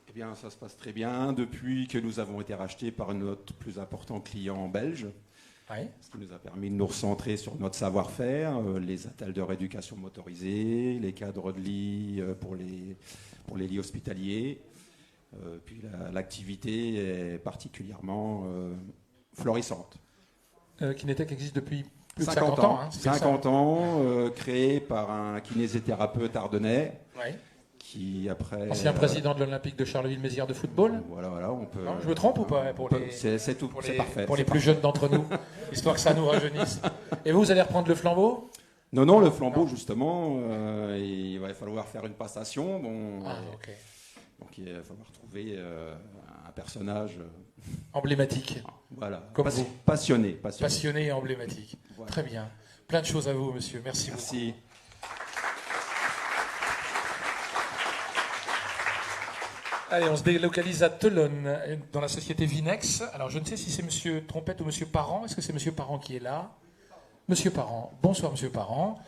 Eh bien, ça se passe très bien depuis que nous avons été rachetés par notre plus important client belge. Oui. Ce qui nous a permis de nous recentrer sur notre savoir-faire, les attelles de rééducation motorisée, les cadres de lit pour les lits hospitaliers. Puis l'activité est particulièrement florissante. Kinetec existe depuis plus de 50 ans. Hein, 50 ans, créé par un kinésithérapeute ardennais. Oui. Qui après, ancien président de l'Olympique de Charleville-Mézières de football. Voilà, on peut. Non, je me trompe ou pas c'est tout, c'est parfait. Pour les plus jeunes d'entre nous, histoire que ça nous rajeunisse. Et vous allez reprendre le flambeau? Non, le flambeau justement, il va falloir faire une passation. Bon, ok. Donc il va falloir trouver un personnage emblématique. Voilà. Comme vous. Passionné et emblématique. Voilà. Très bien. Plein de choses à vous, monsieur. Merci beaucoup. Allez, on se délocalise à Thelonne, dans la société Vinex. Alors, je ne sais si c'est monsieur Trompette ou monsieur Parent. Est-ce que c'est monsieur Parent qui est là? Monsieur Parent. Bonsoir, monsieur Parent.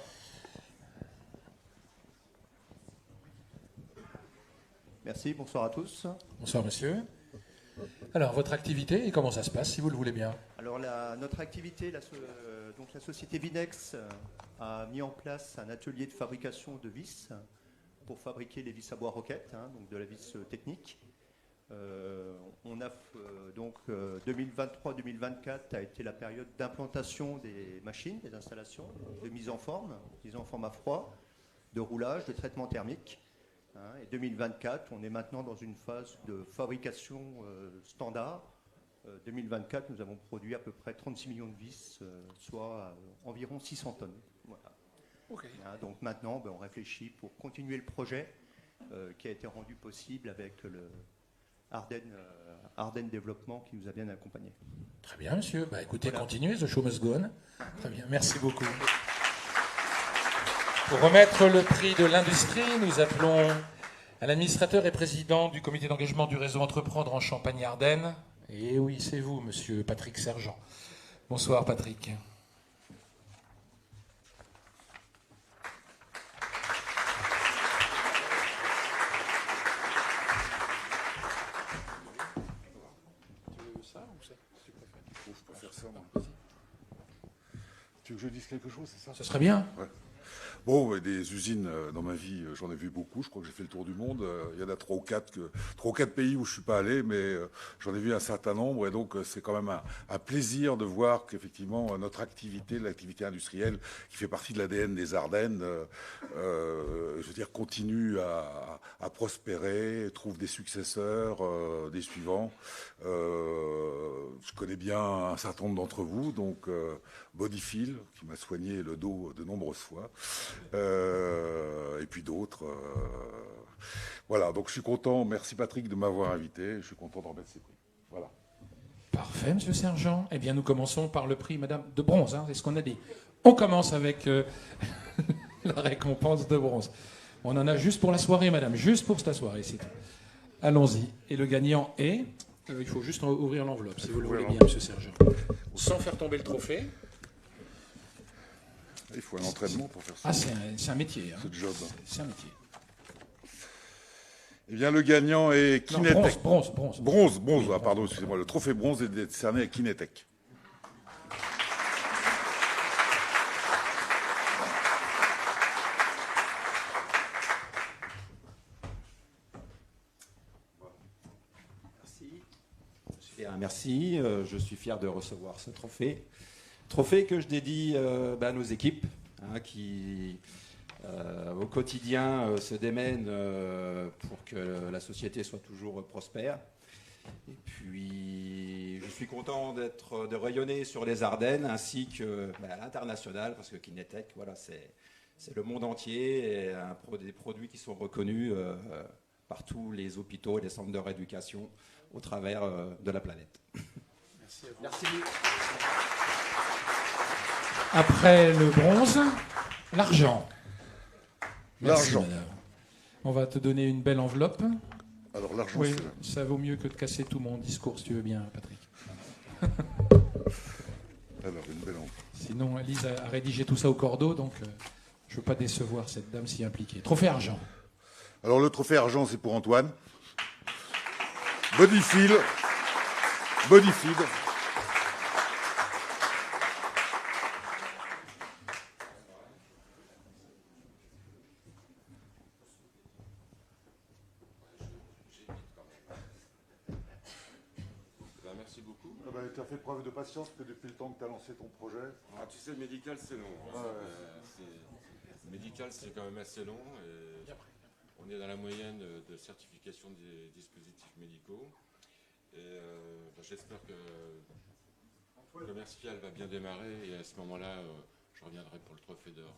Merci, bonsoir à tous. Bonsoir, monsieur. Alors, votre activité, et comment ça se passe, si vous le voulez bien? Alors, notre activité, donc la société Vinex a mis en place un atelier de fabrication de vis pour fabriquer les vis à bois roquettes, donc de la vis technique. On a donc 2023-2024 a été la période d'implantation des machines, des installations, de mise en forme à froid, de roulage, de traitement thermique. Et 2024, on est maintenant dans une phase de fabrication standard. 2024, nous avons produit à peu près 36 millions de vis, soit environ 600 tonnes. Voilà. Okay. Donc maintenant, on réfléchit pour continuer le projet qui a été rendu possible avec le Ardennes Développement qui nous a bien accompagnés. Très bien, monsieur. Écoutez, continuez, the show must go on. Très bien, merci beaucoup. Pour remettre le prix de l'industrie, nous appelons à l'administrateur et président du comité d'engagement du réseau Entreprendre en Champagne-Ardenne. Et oui, c'est vous, monsieur Patrick Sergent. Bonsoir, Patrick. Tu veux que je dise quelque chose, c'est ça? Ce serait bien. Ouais. Bon, des usines, dans ma vie, j'en ai vu beaucoup. Je crois que j'ai fait le tour du monde. Il y en a 3 ou 4 pays où je ne suis pas allé, mais j'en ai vu un certain nombre. Et donc, c'est quand même un plaisir de voir qu'effectivement, notre activité, l'activité industrielle, qui fait partie de l'ADN des Ardennes, je veux dire, continue à prospérer, trouve des successeurs, des suivants. Je connais bien un certain nombre d'entre vous, donc Bodyfil, qui m'a soigné le dos de nombreuses fois. Et puis d'autres. Voilà, donc je suis content. Merci Patrick de m'avoir invité. Je suis content de remettre ces prix. Voilà. Parfait, Monsieur Sergent. Eh bien, nous commençons par le prix Madame de bronze, hein, c'est ce qu'on a dit. On commence avec la récompense de bronze. On en a juste pour la soirée, Madame, juste pour cette soirée, c'est tout. Allons-y. Et le gagnant est... il faut juste ouvrir l'enveloppe, si vous le voulez bien, Monsieur Sergent. Sans faire tomber le trophée. Il faut un entraînement pour faire ça. Ah, c'est un métier. Hein. Ce job. C'est un métier. Eh bien, le gagnant est Kinetech. Bronze. Ah, pardon, excusez-moi. Le trophée bronze est décerné à Kinetech. Merci, je suis fier de recevoir ce trophée. Trophée que je dédie à nos équipes qui, au quotidien, se démènent pour que la société soit toujours prospère. Et puis, je suis content de rayonner sur les Ardennes ainsi que à l'international, parce que Kinetech, voilà, c'est le monde entier et des produits qui sont reconnus par tous les hôpitaux et les centres de rééducation au travers de la planète. Merci à vous. Merci. Après le bronze, l'argent. L'argent. On va te donner une belle enveloppe. Alors l'argent, oui, ça vaut mieux que de casser tout mon discours, si tu veux bien, Patrick. Alors, une belle enveloppe. Sinon, Elise a rédigé tout ça au cordeau, donc je ne veux pas décevoir cette dame si impliquée. Trophée argent. Alors, le trophée argent, c'est pour Antoine. Bodyfield. Merci beaucoup. Tu as fait preuve de patience depuis le temps que tu as lancé ton projet. Ah, tu sais, le médical, c'est long. Le médical, c'est quand même assez long. Et on est dans la moyenne de certification des dispositifs médicaux. Et j'espère que le commercial va bien démarrer. Et à ce moment-là, je reviendrai pour le trophée d'or.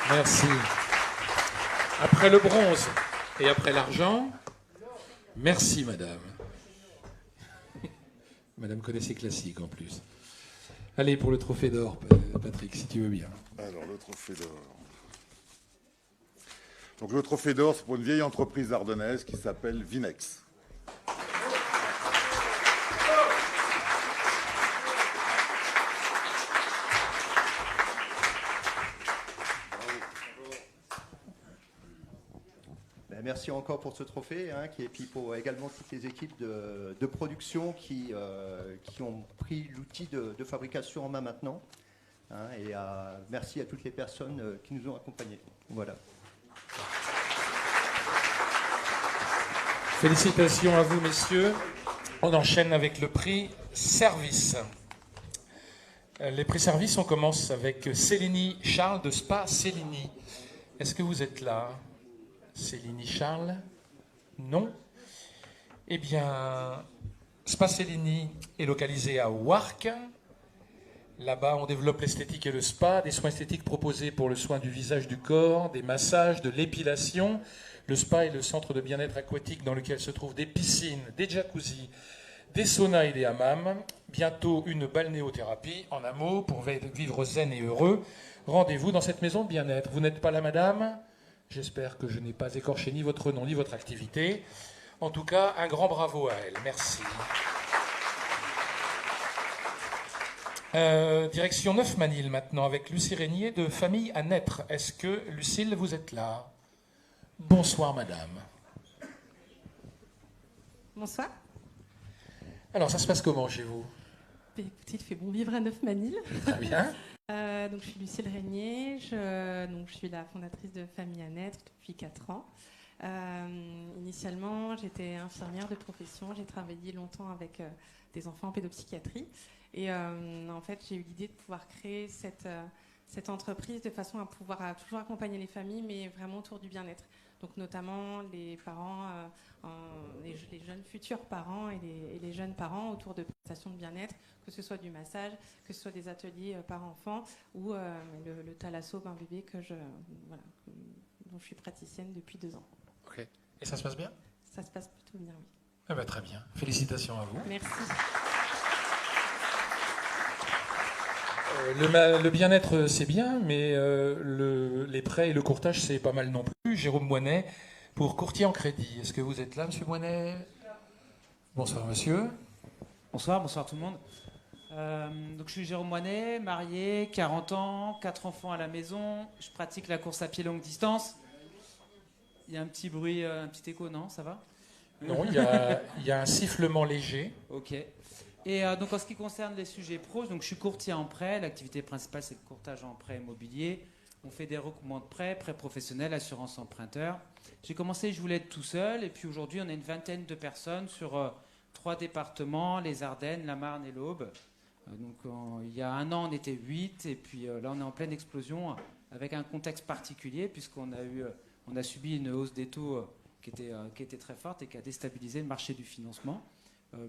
Merci. Après le bronze et après l'argent, merci, madame. Madame connaît ses classiques en plus. Allez, pour le trophée d'or, Patrick, si tu veux bien. Alors, le trophée d'or. Donc, le trophée d'or, c'est pour une vieille entreprise ardennaise qui s'appelle Vinex. Merci encore pour ce trophée, et puis pour également toutes les équipes de production qui ont pris l'outil de fabrication en main maintenant. Et merci à toutes les personnes qui nous ont accompagnés. Voilà. Félicitations à vous, messieurs. On enchaîne avec le prix service. Les prix service, on commence avec Céline Charles de Spa Céline. Est-ce que vous êtes là ? Céline Charles? Non. Eh bien, Spa Céline est localisé à Warcq. Là-bas, on développe l'esthétique et le spa, des soins esthétiques proposés pour le soin du visage, du corps, des massages, de l'épilation. Le spa est le centre de bien-être aquatique dans lequel se trouvent des piscines, des jacuzzis, des saunas et des hammams. Bientôt, une balnéothérapie. En un mot, pour vivre zen et heureux, rendez-vous dans cette maison de bien-être. Vous n'êtes pas là, madame ? J'espère que je n'ai pas écorché ni votre nom ni votre activité. En tout cas, un grand bravo à elle. Merci. Direction Neufmanil maintenant avec Lucie Régnier de Famille à Naître. Est-ce que, Lucille, vous êtes là? Bonsoir, madame. Bonsoir. Alors, ça se passe comment chez vous? Écoutez, il fait bon vivre à Neufmanil. Très bien. Donc, je suis Lucille Régnier, je suis la fondatrice de Famille à Naître depuis 4 ans. Initialement, j'étais infirmière de profession, j'ai travaillé longtemps avec des enfants en pédopsychiatrie et en fait, j'ai eu l'idée de pouvoir créer cette entreprise de façon à pouvoir toujours accompagner les familles, mais vraiment autour du bien-être. donc notamment les parents, les jeunes futurs parents et les jeunes parents autour de prestations de bien-être, que ce soit du massage, que ce soit des ateliers parents-enfants ou le thalasso bain bébé dont je suis praticienne depuis 2 ans. Ok. Et ça se passe bien? Ça se passe plutôt bien, oui. Eh ben, très bien. Félicitations à vous. Merci. Le bien-être, c'est bien, mais les prêts et le courtage, c'est pas mal non plus. Jérôme Moinet, pour courtier en crédit. Est-ce que vous êtes là, monsieur Moinet? Bonsoir, monsieur. Bonsoir tout le monde. Donc, je suis Jérôme Moinet, marié, 40 ans, 4 enfants à la maison. Je pratique la course à pied longue distance. Il y a un petit bruit, un petit écho, non? Ça va? Non, il y a un sifflement léger. Ok. Et donc en ce qui concerne les sujets pros, donc je suis courtier en prêt. L'activité principale, c'est le courtage en prêt immobilier. On fait des recoupements de prêts professionnels, assurance emprunteur. J'ai commencé, je voulais être tout seul. Et puis aujourd'hui, on a une vingtaine de personnes sur 3 départements, les Ardennes, la Marne et l'Aube. Donc il y a 1 an, on était 8. Et puis là, on est en pleine explosion avec un contexte particulier puisqu'on a subi une hausse des taux qui était très forte et qui a déstabilisé le marché du financement.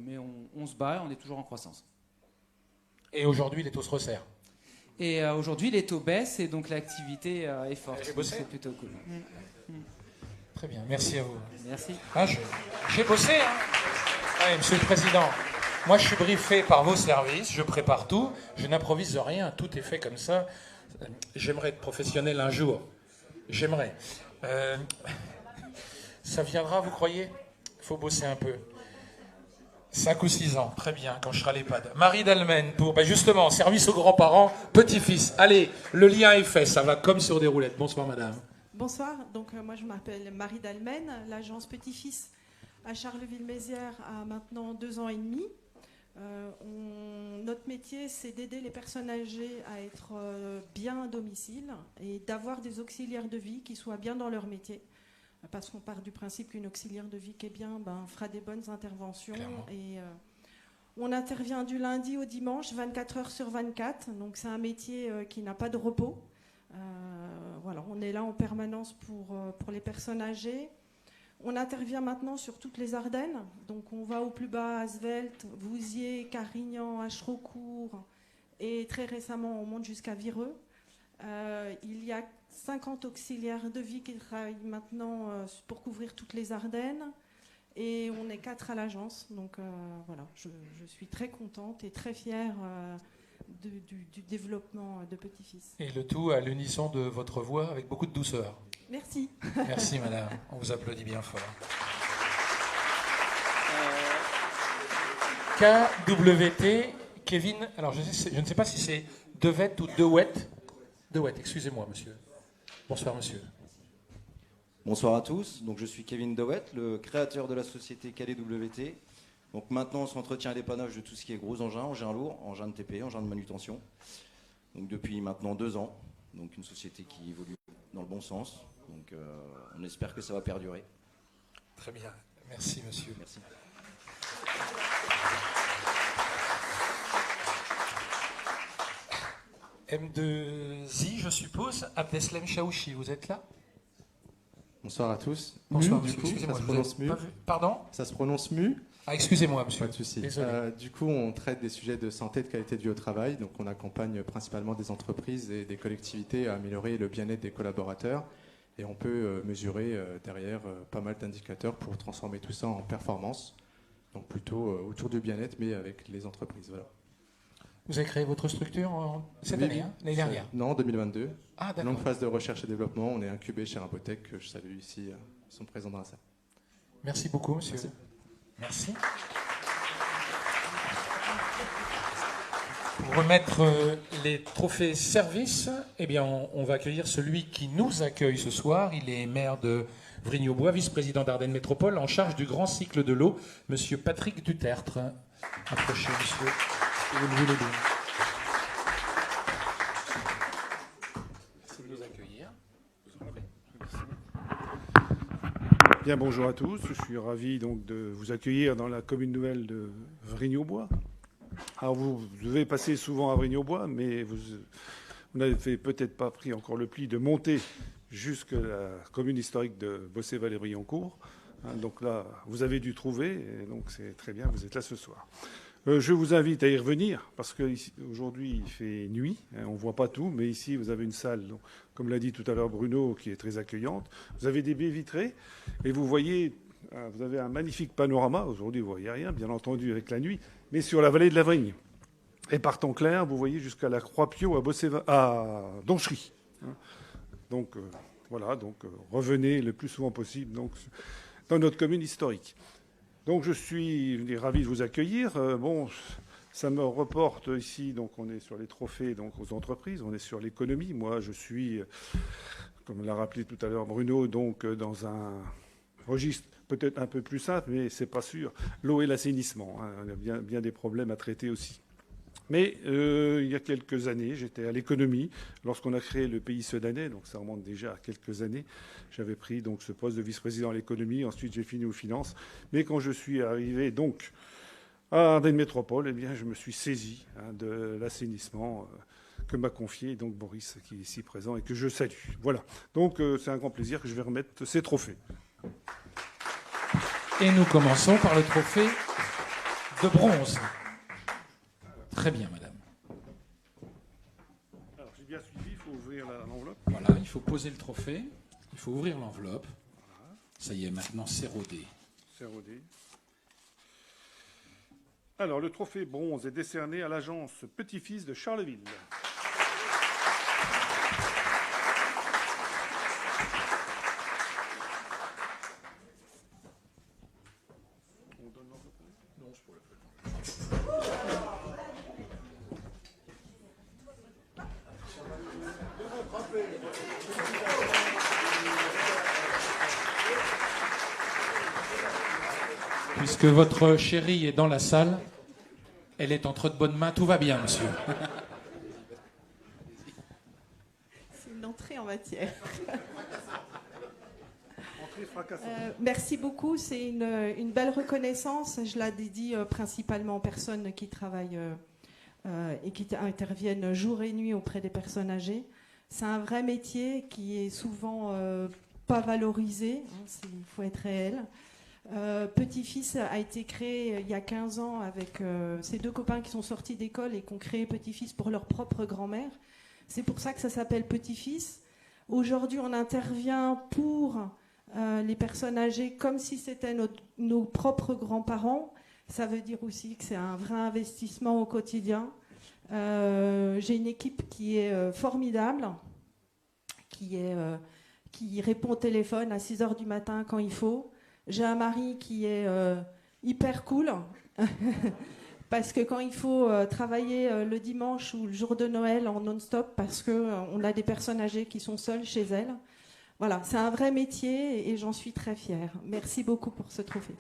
Mais on se bat, on est toujours en croissance. Et aujourd'hui, les taux se resserrent. Et aujourd'hui, les taux baissent et donc l'activité est forte. J'ai bossé. C'est plutôt cool. Très bien, merci à vous. Merci. J'ai bossé, hein. Ouais, monsieur le Président, moi je suis briefé par vos services, je prépare tout, je n'improvise rien, tout est fait comme ça. J'aimerais être professionnel un jour. J'aimerais. Ça viendra, vous croyez? Il faut bosser un peu. 5 ou 6 ans, très bien, quand je serai à l'EHPAD. Marie Dalmen, pour justement, service aux grands-parents, petit-fils. Allez, le lien est fait, ça va comme sur des roulettes. Bonsoir madame. Bonsoir, donc moi je m'appelle Marie Dalmen, l'agence Petit-Fils à Charleville-Mézières a maintenant 2 ans et demi. Notre métier, c'est d'aider les personnes âgées à être bien à domicile et d'avoir des auxiliaires de vie qui soient bien dans leur métier. Parce qu'on part du principe qu'une auxiliaire de vie qui est bien fera des bonnes interventions. Et on intervient du lundi au dimanche, 24 heures sur 24. Donc c'est un métier qui n'a pas de repos. Voilà, on est là en permanence pour les personnes âgées. On intervient maintenant sur toutes les Ardennes. Donc on va au plus bas, Asvelt, Vouziers, Carignan, Acherocourt. Et très récemment, on monte jusqu'à Vireux. Il y a 50 auxiliaires de vie qui travaillent maintenant pour couvrir toutes les Ardennes. Et on est 4 à l'agence. Donc voilà, je suis très contente et très fière du développement de Petit-Fils. Et le tout à l'unisson de votre voix avec beaucoup de douceur. Merci. Merci madame, on vous applaudit bien fort. KWT, Kevin, alors je ne sais pas si c'est Devet ou Dewet. Dewet, excusez-moi monsieur. Bonsoir monsieur. Bonsoir à tous, donc je suis Kevin Dewet, le créateur de la société KWT. Donc maintenant on s'entretient à dépannage de tout ce qui est gros engins lourds, engins de TP, engins de manutention. Donc depuis maintenant 2 ans, donc une société qui évolue dans le bon sens. Donc on espère que ça va perdurer. Très bien, merci monsieur. Merci. M2I, je suppose, Abdeslem Chaouchi, vous êtes là? Bonsoir à tous. Bonsoir, du monsieur. coup, Excusez-moi, ça se je vous ai prononce mu. pas vu. Pardon? Ça se prononce mu. Ah, excusez-moi, monsieur. Pas de souci. Désolé. Du coup, on traite des sujets de santé et de qualité de vie au travail. Donc, on accompagne principalement des entreprises et des collectivités à améliorer le bien-être des collaborateurs. Et on peut mesurer derrière pas mal d'indicateurs pour transformer tout ça en performance. Donc, plutôt autour du bien-être, mais avec les entreprises. Voilà. Vous avez créé votre structure cette année, hein, l'année dernière? Non, en 2022. Ah, d'accord. Longue phase de recherche et développement. On est incubé chez Rambotech, que je salue ici. Ils sont présents dans la salle. Merci beaucoup, monsieur. Merci. Pour remettre les trophées service, eh bien, on va accueillir celui qui nous accueille ce soir. Il est maire de Vrigne-aux-Bois, vice-président d'Ardennes Métropole, en charge du grand cycle de l'eau, monsieur Patrick Dutertre. Approchez, monsieur, si vous le voulez bien. Merci de nous accueillir. Bien, bonjour à tous. Je suis ravi donc de vous accueillir dans la commune nouvelle de Vrigne-aux-Bois. Alors vous devez passer souvent à Vrigne-aux-Bois, mais vous n'avez peut-être pas pris encore le pli de monter jusqu'à la commune historique de Bossé-Vallée-Briancourt. Donc là, vous avez dû trouver, et donc c'est très bien, vous êtes là ce soir. Je vous invite à y revenir, parce qu'aujourd'hui, il fait nuit, on ne voit pas tout, mais ici, vous avez une salle, donc, comme l'a dit tout à l'heure Bruno, qui est très accueillante. Vous avez des baies vitrées, et vous voyez, vous avez un magnifique panorama. Aujourd'hui, vous ne voyez rien, bien entendu, avec la nuit, mais sur la vallée de la Vrigne. Et par temps clair, vous voyez jusqu'à la Croix-Piau à Donchery. Donc, voilà, donc revenez le plus souvent possible donc, dans notre commune historique. Donc je suis ravi de vous accueillir. Bon, ça me reporte ici, donc on est sur les trophées donc aux entreprises, on est sur l'économie. Moi, je suis, comme l'a rappelé tout à l'heure Bruno, donc dans un registre peut-être un peu plus simple, mais c'est pas sûr. L'eau et l'assainissement, hein, on a bien des problèmes à traiter aussi. Mais il y a quelques années, j'étais à l'économie lorsqu'on a créé le pays sudanais, donc ça remonte déjà à quelques années. J'avais pris donc ce poste de vice-président à l'économie. Ensuite, j'ai fini aux finances. Mais quand je suis arrivé donc à Ardennes Métropole, eh bien, je me suis saisi de l'assainissement que m'a confié donc Boris, qui est ici présent et que je salue. Voilà. Donc c'est un grand plaisir que je vais remettre ces trophées. Et nous commençons par le trophée de bronze. Très bien, madame. Alors, j'ai bien suivi, il faut ouvrir l'enveloppe. Voilà, il faut poser le trophée, il faut ouvrir l'enveloppe. Voilà. Ça y est, maintenant, c'est rodé. C'est rodé. Alors, le trophée bronze est décerné à l'agence Petit-Fils de Charleville. On donne l'enveloppe ? Non, je pourrais pas. Puisque votre chérie est dans la salle, elle est entre de bonnes mains, tout va bien, monsieur. C'est une entrée en matière. Merci beaucoup, c'est une belle reconnaissance. Je la dédie principalement aux personnes qui travaillent et qui interviennent jour et nuit auprès des personnes âgées. C'est un vrai métier qui est souvent pas valorisé, hein, il faut être réel. Petit-Fils a été créé il y a 15 ans avec ces deux copains qui sont sortis d'école et qui ont créé Petit-Fils pour leur propre grand-mère. C'est pour ça que ça s'appelle Petit-Fils. Aujourd'hui, on intervient pour les personnes âgées comme si c'était nos propres grands-parents. Ça veut dire aussi que c'est un vrai investissement au quotidien. J'ai une équipe qui est formidable, qui répond au téléphone à 6h du matin quand il faut. J'ai un mari qui est hyper cool, parce que quand il faut travailler le dimanche ou le jour de Noël en non-stop, parce qu'on a des personnes âgées qui sont seules chez elles. Voilà, c'est un vrai métier et j'en suis très fière. Merci beaucoup pour ce trophée.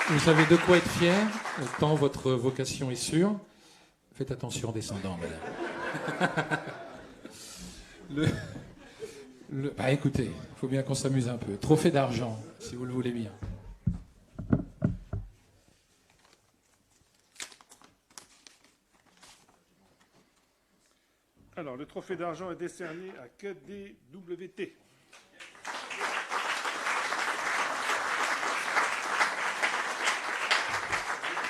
Vous avez de quoi être fier, tant votre vocation est sûre. Faites attention en descendant, madame. Bah écoutez, il faut bien qu'on s'amuse un peu. Trophée d'argent, si vous le voulez bien. Alors, le trophée d'argent est décerné à KDWT.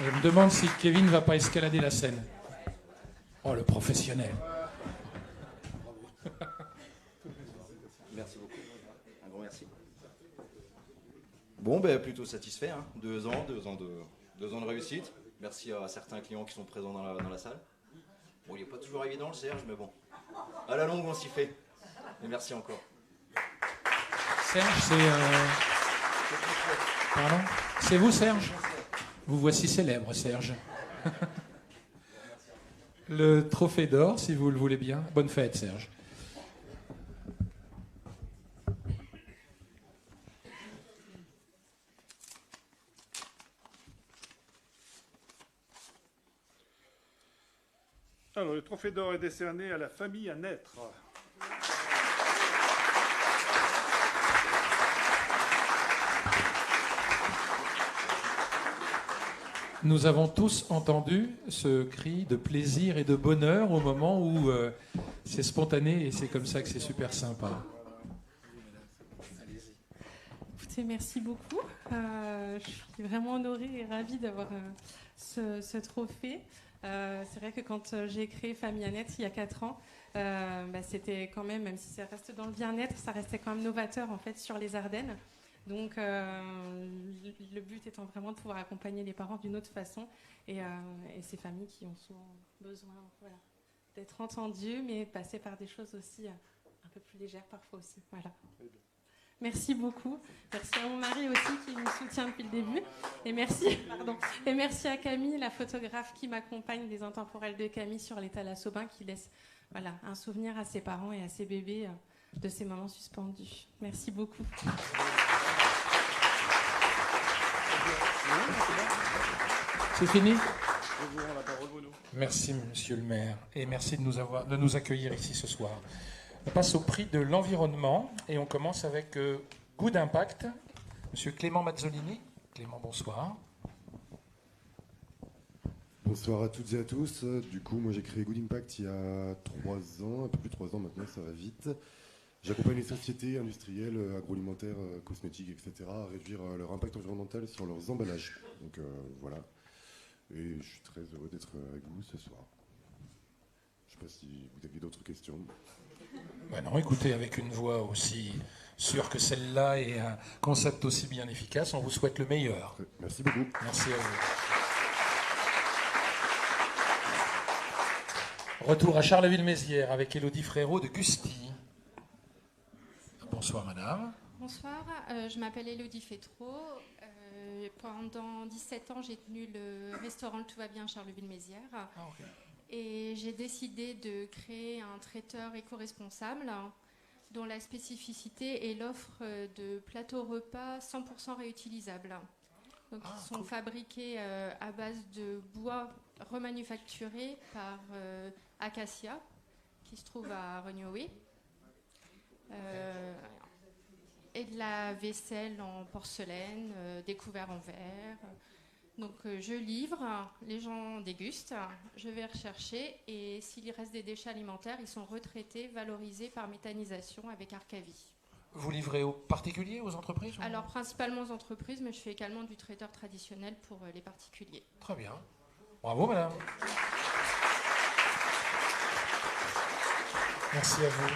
Je me demande si Kevin ne va pas escalader la scène. Oh, le professionnel. Merci beaucoup. Un grand merci. Bon, ben, plutôt satisfait. Hein. 2 ans de réussite. Merci à certains clients qui sont présents dans la salle. Bon, il n'est pas toujours évident le Serge, mais bon. À la longue, on s'y fait. Et merci encore. Serge, c'est... Pardon ? C'est vous, Serge ? Vous voici célèbre, Serge. Le trophée d'or, si vous le voulez bien. Bonne fête, Serge. Alors, le trophée d'or est décerné à la famille à naître. Nous avons tous entendu ce cri de plaisir et de bonheur au moment où c'est spontané et c'est comme ça que c'est super sympa. Écoutez, merci beaucoup. Je suis vraiment honorée et ravie d'avoir ce trophée. C'est vrai que quand j'ai créé Famille Annette il y a 4 ans, c'était quand même si ça reste dans le bien-être, ça restait quand même novateur en fait sur les Ardennes. Donc le but étant vraiment de pouvoir accompagner les parents d'une autre façon et ces familles qui ont souvent besoin d'être entendues, mais de passer par des choses aussi un peu plus légères parfois aussi. Voilà. Merci beaucoup. Merci à mon mari aussi qui me soutient depuis le début. Et merci à Camille, la photographe qui m'accompagne des intemporels de Camille sur les Thalassobains, qui laisse un souvenir à ses parents et à ses bébés de ces moments suspendus. Merci beaucoup. C'est fini ? Merci, monsieur le maire, et merci de nous accueillir ici ce soir. On passe au prix de l'environnement et on commence avec Goût d'impact. Monsieur Clément Mazzolini. Clément, bonsoir. Bonsoir à toutes et à tous. Du coup, moi j'ai créé Good Impact il y a 3 ans, un peu plus de 3 ans maintenant, ça va vite. J'accompagne les sociétés industrielles, agroalimentaires, cosmétiques, etc. à réduire leur impact environnemental sur leurs emballages. Donc voilà. Et je suis très heureux d'être avec vous ce soir. Je ne sais pas si vous aviez d'autres questions. Non, écoutez, avec une voix aussi sûre que celle-là et un concept aussi bien efficace, on vous souhaite le meilleur. Merci beaucoup. Merci à vous. Retour à Charleville-Mézières avec Élodie Frérot de Gusty. Bonsoir madame. Bonsoir, je m'appelle Élodie Fétreau. Pendant 17 ans, j'ai tenu le restaurant Tout va bien à Charleville-Mézières. Ah, okay. Et j'ai décidé de créer un traiteur éco-responsable dont la spécificité est l'offre de plateaux repas 100% réutilisables. Donc, ils sont fabriqués à base de bois remanufacturé par Acacia, qui se trouve à Regnoé. Et de la vaisselle en porcelaine, des couverts en verre. Donc je livre, les gens dégustent, je vais rechercher et s'il reste des déchets alimentaires, ils sont retraités, valorisés par méthanisation avec Arcavi. Vous livrez aux particuliers, aux entreprises ou... Alors principalement aux entreprises, mais je fais également du traiteur traditionnel pour les particuliers. Très bien. Bravo madame. Merci à vous.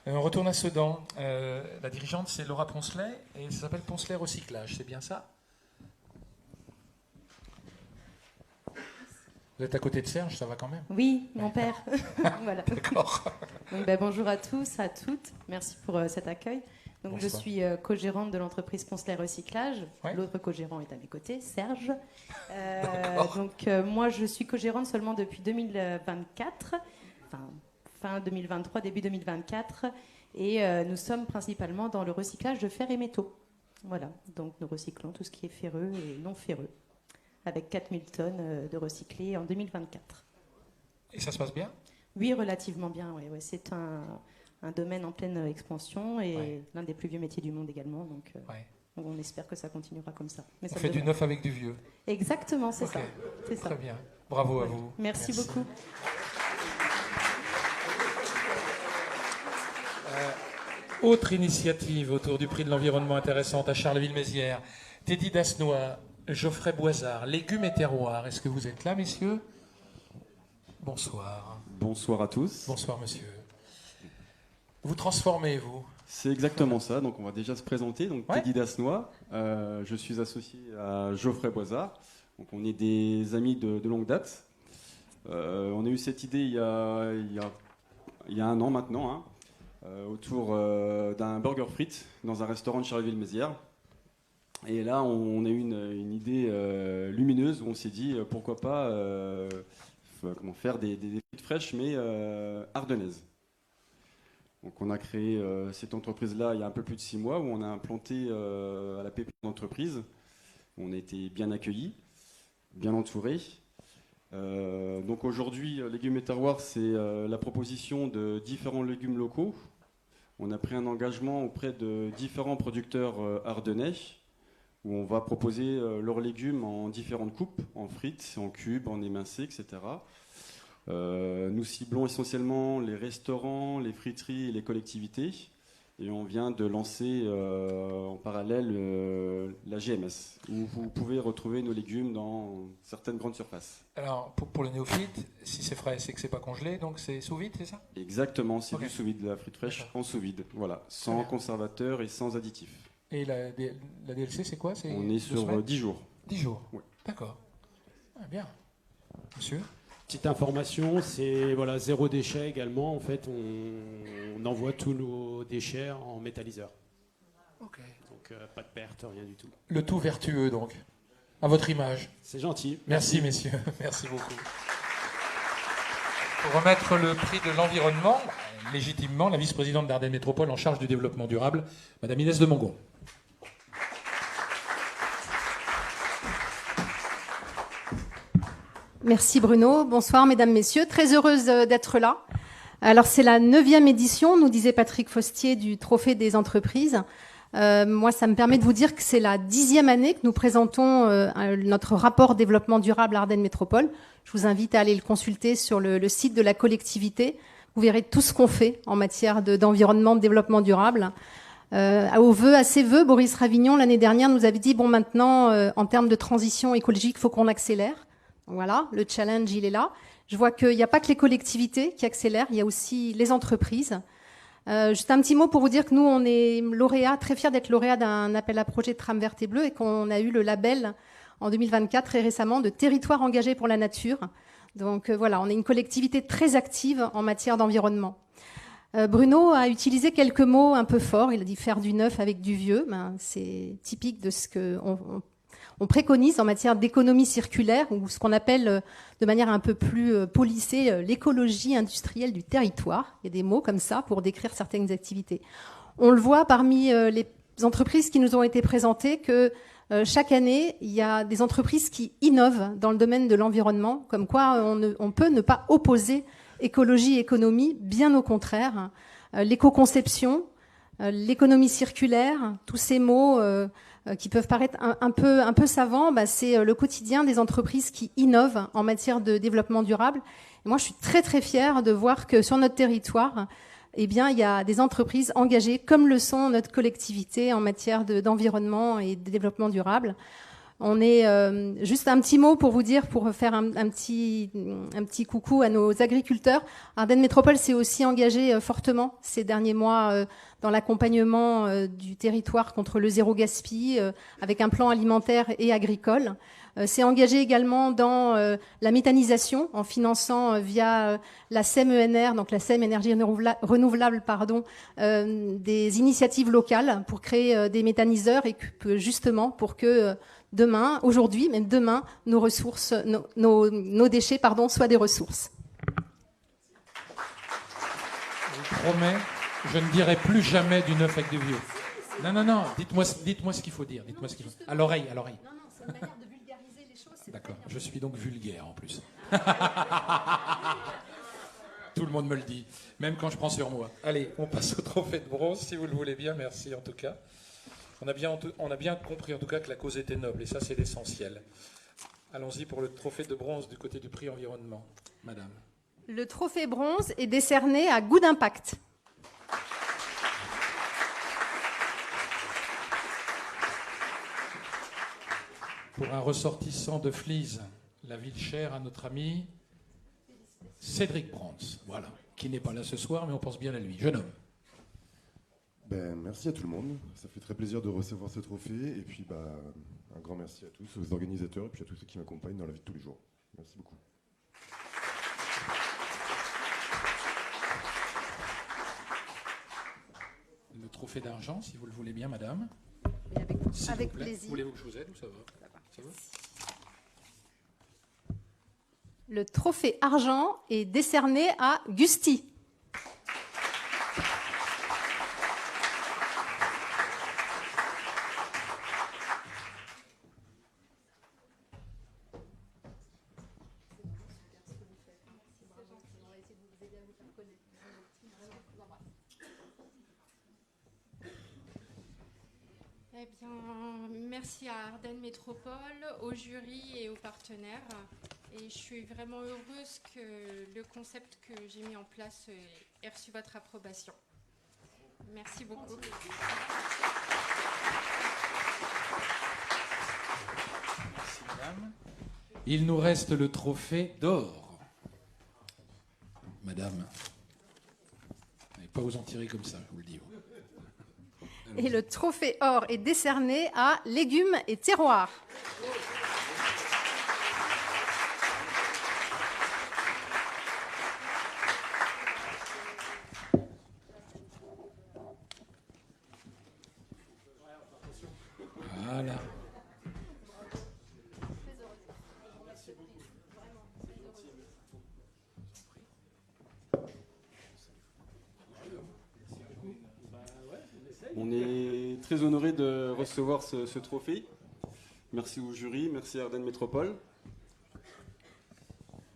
On retourne à Sedan. La dirigeante, c'est Laura Poncelet et ça s'appelle Poncelet Recyclage, c'est bien ça? Vous êtes à côté de Serge, ça va quand même? Oui, mon père. Voilà. D'accord. Donc, bonjour à tous, à toutes. Merci pour cet accueil. Donc, bonsoir. Je suis co-gérante de l'entreprise Poncelet Recyclage. Ouais. L'autre co-gérant est à mes côtés, Serge. Moi, je suis co-gérante seulement depuis 2024, fin 2023, début 2024. Et nous sommes principalement dans le recyclage de fer et métaux. Voilà. Donc, nous recyclons tout ce qui est ferreux et non ferreux, avec 4000 tonnes de recyclés en 2024. Et ça se passe bien? Oui, relativement bien. Ouais. C'est un domaine en pleine expansion et l'un des plus vieux métiers du monde également. Donc, on espère que ça continuera comme ça. Mais on fait du neuf avec du vieux. Exactement, c'est ça. Très bien. Bravo à vous. Merci beaucoup. Autre initiative autour du prix de l'environnement intéressante à Charleville-Mézières. Teddy Dasnois, Geoffrey Boisard, Légumes et terroirs. Est-ce que vous êtes là, messieurs? Bonsoir. Bonsoir à tous. Bonsoir, monsieur. Vous transformez, vous? C'est exactement ça. Donc, on va déjà se présenter. Donc, Teddy Dasnois. Je suis associé à Geoffrey Boisard. Donc, on est des amis de longue date. On a eu cette idée il y a 1 an maintenant, autour d'un burger frites dans un restaurant de Charleville-Mézières. Et là, on a eu une idée lumineuse où on s'est dit pourquoi pas faire des frites fraîches mais ardennaises. Donc on a créé cette entreprise-là il y a un peu plus de 6 mois où on a implanté à la pépinière d'entreprise. On a été bien accueillis, bien entourés. Donc aujourd'hui, Légumes et terroirs, c'est la proposition de différents légumes locaux. On a pris un engagement auprès de différents producteurs ardennais où on va proposer leurs légumes en différentes coupes, en frites, en cubes, en émincés, etc. Nous ciblons essentiellement les restaurants, les friteries et les collectivités. Et on vient de lancer en parallèle la GMS, où vous pouvez retrouver nos légumes dans certaines grandes surfaces. Alors, pour le néophyte, si c'est frais, c'est que c'est pas congelé, donc c'est sous vide, c'est ça? Exactement, c'est du sous-vide, de la frite fraîche en sous-vide, voilà, sans conservateur et sans additifs. Et la DLC, c'est quoi? On est sur 10 jours. 10 jours, oui. D'accord. Ah, bien. Monsieur? Petite information, c'est voilà, 0 déchet également. En fait, on envoie tous nos déchets en méthaniseur. Ok. Donc pas de perte, rien du tout. Le tout vertueux, donc. À votre image. C'est gentil. Merci, messieurs. Merci beaucoup. Pour remettre le prix de l'environnement, légitimement, la vice-présidente d'Ardenne Métropole en charge du développement durable, Madame Inès de Mongon. Merci Bruno. Bonsoir mesdames, messieurs. Très heureuse d'être là. Alors c'est la 9e édition, nous disait Patrick Fostier, du Trophée des entreprises. Moi, ça me permet de vous dire que c'est la 10e année que nous présentons notre rapport développement durable Ardennes Métropole. Je vous invite à aller le consulter sur le site de la collectivité. Vous verrez tout ce qu'on fait en matière d'environnement, de développement durable. À ses vœux, Boris Ravignon, l'année dernière, nous avait dit, bon, maintenant, en termes de transition écologique, il faut qu'on accélère. Voilà, le challenge, il est là. Je vois qu'il n'y a pas que les collectivités qui accélèrent, il y a aussi les entreprises. Juste un petit mot pour vous dire que nous, on est très fiers d'être lauréat d'un appel à projet de Trame verte et bleue et qu'on a eu le label en 2024 très récemment de territoire engagé pour la nature. Donc voilà, on est une collectivité très active en matière d'environnement. Bruno a utilisé quelques mots un peu forts. Il a dit faire du neuf avec du vieux. Ben, c'est typique de ce qu'on préconise en matière d'économie circulaire, ou ce qu'on appelle de manière un peu plus polissée l'écologie industrielle du territoire. Il y a des mots comme ça pour décrire certaines activités. On le voit parmi les entreprises qui nous ont été présentées que chaque année, il y a des entreprises qui innovent dans le domaine de l'environnement, comme quoi on peut ne pas opposer écologie et économie, bien au contraire. L'éco-conception, l'économie circulaire, tous ces mots qui peuvent paraître un peu savants, c'est le quotidien des entreprises qui innovent en matière de développement durable. Et moi, je suis très très fière de voir que sur notre territoire, il y a des entreprises engagées, comme le sont notre collectivité en matière d'environnement et de développement durable. On est juste un petit mot pour vous dire, pour faire un petit coucou à nos agriculteurs. Ardennes Métropole s'est aussi engagée fortement ces derniers mois dans l'accompagnement du territoire contre le zéro gaspille, avec un plan alimentaire et agricole. S'est engagé également dans la méthanisation en finançant via la SEM-ENR, donc la SEM énergie renouvelable, des initiatives locales pour créer des méthaniseurs et justement pour que aujourd'hui, même demain, nos ressources, nos déchets, soient des ressources. Je vous promets, je ne dirai plus jamais du neuf avec du vieux. Non, dites-moi ce qu'il faut dire. Dites-moi ce qu'il faut. À l'oreille. Non, c'est une manière de vulgariser les choses. D'accord, je suis donc vulgaire en plus. Tout le monde me le dit, même quand je prends sur moi. Allez, on passe au trophée de bronze, si vous le voulez bien, merci en tout cas. On a bien compris en tout cas que la cause était noble, et ça c'est l'essentiel. Allons-y pour le trophée de bronze du côté du prix environnement. Madame. Le trophée bronze est décerné à Goût d'Impact. Pour un ressortissant de Flize, la ville chère à notre ami Cédric Brans, voilà, qui n'est pas là ce soir, mais on pense bien à lui. Jeune homme. Merci à tout le monde. Ça fait très plaisir de recevoir ce trophée. Et puis, un grand merci à tous, aux organisateurs et puis à tous ceux qui m'accompagnent dans la vie de tous les jours. Merci beaucoup. Le trophée d'argent, si vous le voulez bien, madame. Avec plaisir. Voulez-vous que je vous aide ou ça va? Ça va? Le trophée argent est décerné à Gusti. Eh bien, merci à Ardennes Métropole, au jury et aux partenaires. Et je suis vraiment heureuse que le concept que j'ai mis en place ait reçu votre approbation. Merci beaucoup. Merci, madame. Il nous reste le trophée d'or. Madame, vous n'allez pas vous en tirer comme ça, je vous le dis. Et le trophée or est décerné à Légumes et Terroirs. Voilà. On est très honoré de recevoir ce trophée. Merci au jury, merci à Ardennes Métropole.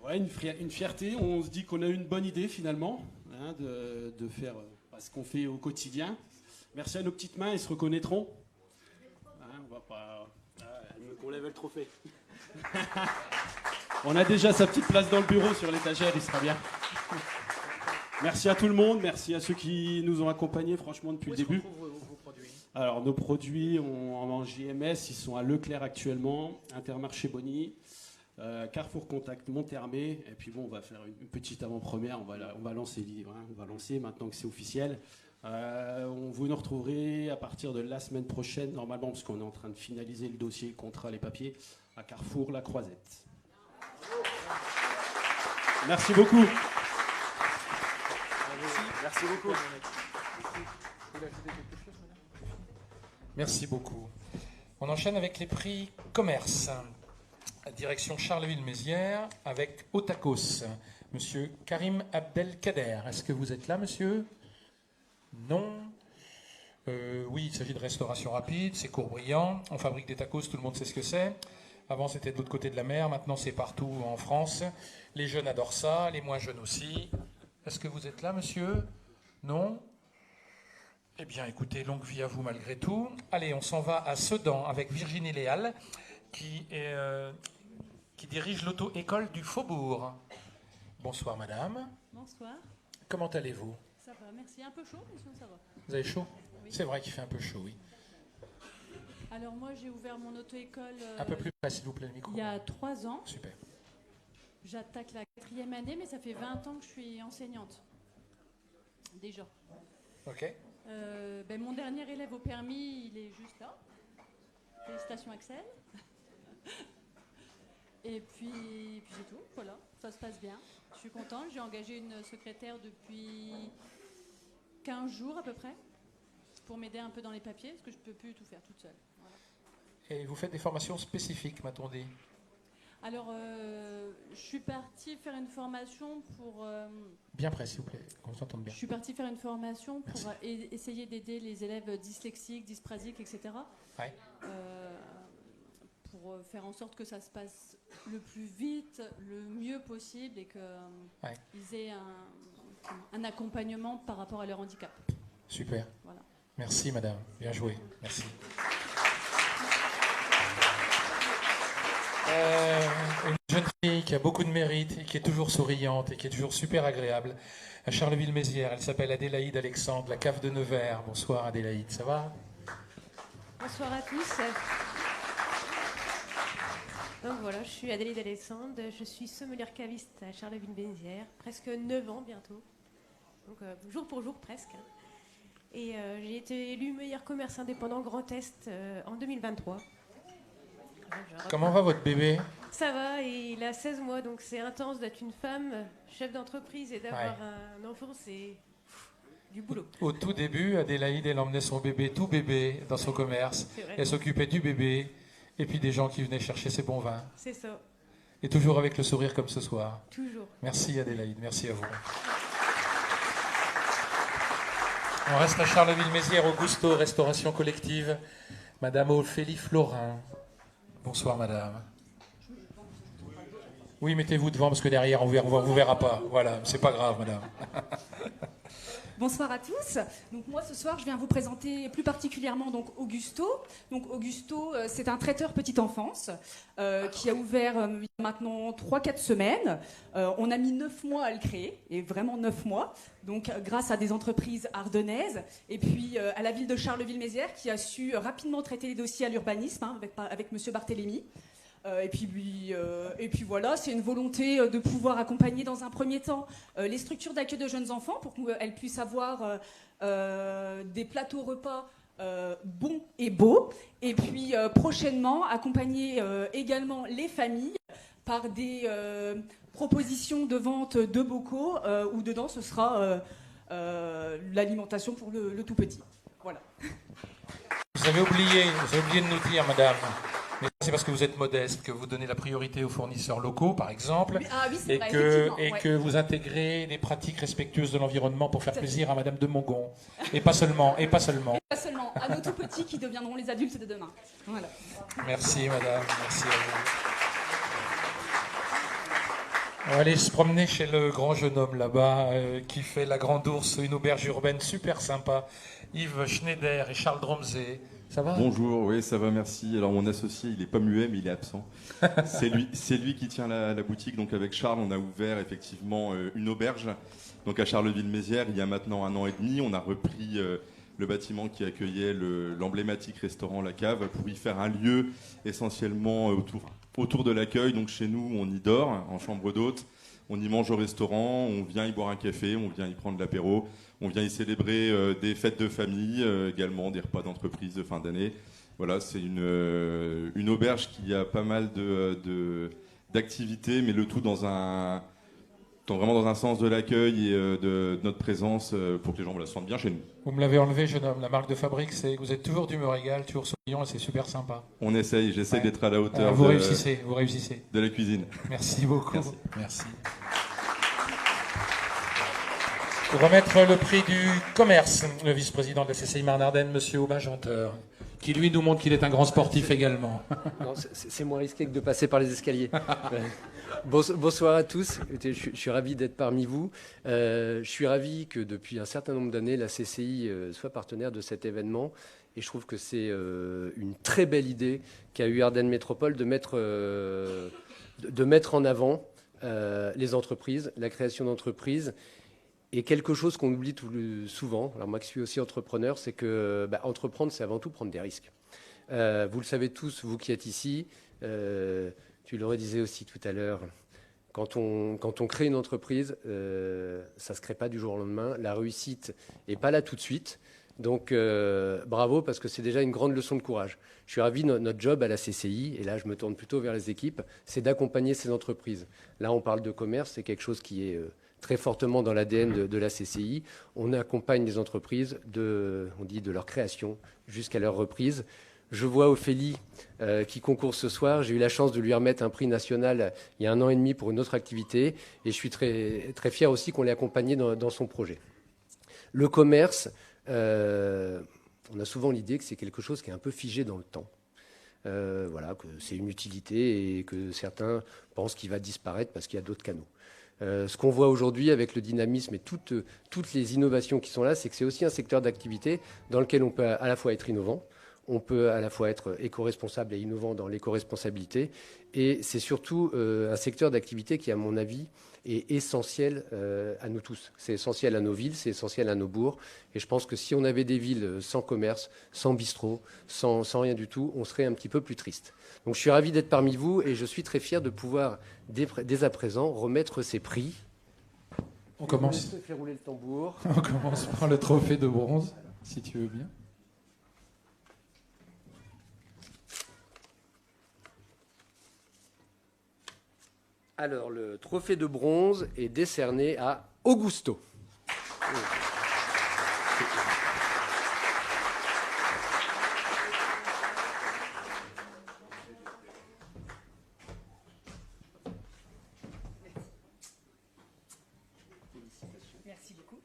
Ouais, une fierté. On se dit qu'on a eu une bonne idée finalement, hein, de faire ce qu'on fait au quotidien. Merci à nos petites mains, elles se reconnaîtront. Hein, on va pas. On lève le trophée. On a déjà sa petite place dans le bureau sur l'étagère, il sera bien. Merci à tout le monde, merci à ceux qui nous ont accompagnés franchement depuis le début. Où est-ce qu'on trouve vos produits ? Alors nos produits en JMS, ils sont à Leclerc actuellement, Intermarché Bonny, Carrefour Contact Montermé, et puis bon, on va faire une petite avant-première, on va lancer, hein, on va lancer maintenant que c'est officiel. Vous nous retrouverez à partir de la semaine prochaine, normalement, parce qu'on est en train de finaliser le dossier, le contrat, les papiers, à Carrefour La Croisette. Merci beaucoup. Merci beaucoup. Merci beaucoup. On enchaîne avec les prix commerce. Direction Charleville-Mézières avec Otakos. Monsieur Karim Abdelkader. Est-ce que vous êtes là, monsieur ? Non. Oui, il s'agit de restauration rapide, c'est Courbriand. On fabrique des tacos, tout le monde sait ce que c'est. Avant, c'était de l'autre côté de la mer, maintenant c'est partout en France. Les jeunes adorent ça, les moins jeunes aussi. Est-ce que vous êtes là, monsieur ? Non ? Eh bien, écoutez, longue vie à vous malgré tout. Allez, on s'en va à Sedan avec Virginie Léal, qui dirige l'auto-école du Faubourg. Bonsoir, madame. Bonsoir. Comment allez-vous ? Ça va, merci. Un peu chaud, mais sinon ça va. Vous avez chaud ? Oui. C'est vrai qu'il fait un peu chaud, oui. Alors moi, j'ai ouvert mon auto-école... un peu plus près, s'il vous plaît, le micro. Il y a 3 ans. Super. J'attaque la 4e année, mais ça fait 20 ans que je suis enseignante. Déjà. Ok. Mon dernier élève au permis, il est juste là. Félicitations, Axel. Et puis c'est tout, voilà. Ça se passe bien. Je suis contente. J'ai engagé une secrétaire depuis 15 jours à peu près pour m'aider un peu dans les papiers, parce que je ne peux plus tout faire toute seule. Voilà. Et vous faites des formations spécifiques, m'a-t-on dit ? Alors, je suis partie faire une formation pour... Bien près, s'il vous plaît, qu'on s'entende bien. Je suis partie faire une formation pour essayer d'aider les élèves dyslexiques, dysprasiques, etc. Ouais. Pour faire en sorte que ça se passe le plus vite, le mieux possible et qu'ils aient un accompagnement par rapport à leur handicap. Super. Voilà. Merci, madame. Bien joué. Merci. Une jeune fille qui a beaucoup de mérite et qui est toujours souriante et qui est toujours super agréable. À Charleville-Mézières, elle s'appelle Adélaïde Alexandre, la cave de Nevers. Bonsoir Adélaïde, ça va ? Bonsoir à tous. Donc voilà, je suis Adélaïde Alexandre, je suis sommelière caviste à Charleville-Mézières, presque 9 ans bientôt. Donc jour pour jour presque. Et j'ai été élue meilleur commerce indépendant Grand Est en 2023. Comment va votre bébé ? Ça va, et il a 16 mois, donc c'est intense d'être une femme, chef d'entreprise, et d'avoir un enfant, c'est du boulot. Au tout début, Adélaïde, elle emmenait son bébé, tout bébé, dans son commerce. Elle s'occupait du bébé, et puis des gens qui venaient chercher ses bons vins. C'est ça. Et toujours avec le sourire comme ce soir. Toujours. Merci Adélaïde, merci à vous. On reste à Charleville-Mézières, Augusto, restauration collective. Madame Ophélie Florin. Bonsoir madame. Oui, mettez-vous devant parce que derrière on vous verra pas. Voilà, c'est pas grave madame. Bonsoir à tous. Donc moi ce soir je viens vous présenter plus particulièrement donc Augusto. Donc Augusto c'est un traiteur petite enfance qui a ouvert il y a maintenant 3-4 semaines. On a mis 9 mois à le créer, et vraiment 9 mois. Donc grâce à des entreprises ardennaises et puis à la ville de Charleville-Mézières qui a su rapidement traiter les dossiers à l'urbanisme avec Monsieur Barthélémy. Et puis voilà, c'est une volonté de pouvoir accompagner dans un premier temps les structures d'accueil de jeunes enfants pour qu'elles puissent avoir des plateaux repas bons et beaux. Et puis prochainement, accompagner également les familles par des propositions de vente de bocaux où dedans ce sera l'alimentation pour le tout petit. Voilà. Vous avez oublié de nous dire, madame, mais c'est parce que vous êtes modeste que vous donnez la priorité aux fournisseurs locaux, par exemple, c'est vrai, que vous intégrez des pratiques respectueuses de l'environnement pour faire plaisir à madame de Mongon. Et pas seulement. Et pas seulement, à nos tout petits qui deviendront les adultes de demain. Voilà. Merci, madame. Merci à vous. On va aller se promener chez le grand jeune homme là-bas qui fait la Grande Ourse, une auberge urbaine super sympa. Yves Schneider et Charles Dromzé. Ça va ? Bonjour, oui, ça va, merci. Alors mon associé, il n'est pas muet, mais il est absent. C'est lui qui tient la boutique. Donc avec Charles, on a ouvert effectivement une auberge donc à Charleville-Mézières il y a maintenant 1 an et demi. On a repris le bâtiment qui accueillait l'emblématique restaurant La Cave pour y faire un lieu essentiellement autour de l'accueil. Donc chez nous, on y dort en chambre d'hôte, on y mange au restaurant, on vient y boire un café, on vient y prendre l'apéro, on vient y célébrer des fêtes de famille, également des repas d'entreprise de fin d'année. Voilà, c'est une auberge qui a pas mal d'activités, mais le tout vraiment dans un sens de l'accueil et de notre présence pour que les gens se sentent bien chez nous. Vous me l'avez enlevé, jeune homme. La marque de fabrique, c'est que vous êtes toujours d'humeur égale, toujours souriant et c'est super sympa. On essaye, j'essaie d'être à la hauteur vous réussissez. De la cuisine. Merci beaucoup. Merci. Pour remettre le prix du commerce, le vice-président de la CCI Marne-Ardenne, monsieur Aubin Janteur, qui lui nous montre qu'il est un grand sportif également. Non, c'est moins risqué que de passer par les escaliers. Bonsoir à tous, je suis ravi d'être parmi vous. Je suis ravi que depuis un certain nombre d'années, la CCI soit partenaire de cet événement. Et je trouve que c'est une très belle idée qu'a eu Ardennes Métropole de mettre en avant les entreprises, la création d'entreprises. Et quelque chose qu'on oublie souvent, alors moi qui suis aussi entrepreneur, c'est que entreprendre, c'est avant tout prendre des risques. Vous le savez tous, vous qui êtes ici, tu le redisais aussi tout à l'heure, quand on crée une entreprise, ça ne se crée pas du jour au lendemain. La réussite n'est pas là tout de suite. Donc bravo, parce que c'est déjà une grande leçon de courage. Je suis ravi, notre job à la CCI, et là je me tourne plutôt vers les équipes, c'est d'accompagner ces entreprises. Là on parle de commerce, c'est quelque chose qui est très fortement dans l'ADN de la CCI. On accompagne les entreprises de leur création jusqu'à leur reprise. Je vois Ophélie qui concourt ce soir. J'ai eu la chance de lui remettre un prix national il y a 1 an et demi pour une autre activité. Et je suis très, très fier aussi qu'on l'ait accompagné dans son projet. Le commerce, on a souvent l'idée que c'est quelque chose qui est un peu figé dans le temps. Voilà, que c'est une utilité et que certains pensent qu'il va disparaître parce qu'il y a d'autres canaux. Ce qu'on voit aujourd'hui avec le dynamisme et toutes les innovations qui sont là, c'est que c'est aussi un secteur d'activité dans lequel on peut à la fois être innovant, on peut à la fois être éco-responsable et innovant dans l'éco-responsabilité, et c'est surtout un secteur d'activité qui, à mon avis, est essentiel à nous tous. C'est essentiel à nos villes, c'est essentiel à nos bourgs, et je pense que si on avait des villes sans commerce, sans bistrot, sans rien du tout, on serait un petit peu plus triste. Donc je suis ravi d'être parmi vous et je suis très fier de pouvoir, dès à présent, remettre ces prix. On commence. Je vais faire rouler le tambour. On commence par le trophée de bronze, si tu veux bien. Alors, le trophée de bronze est décerné à Augusto. Merci beaucoup.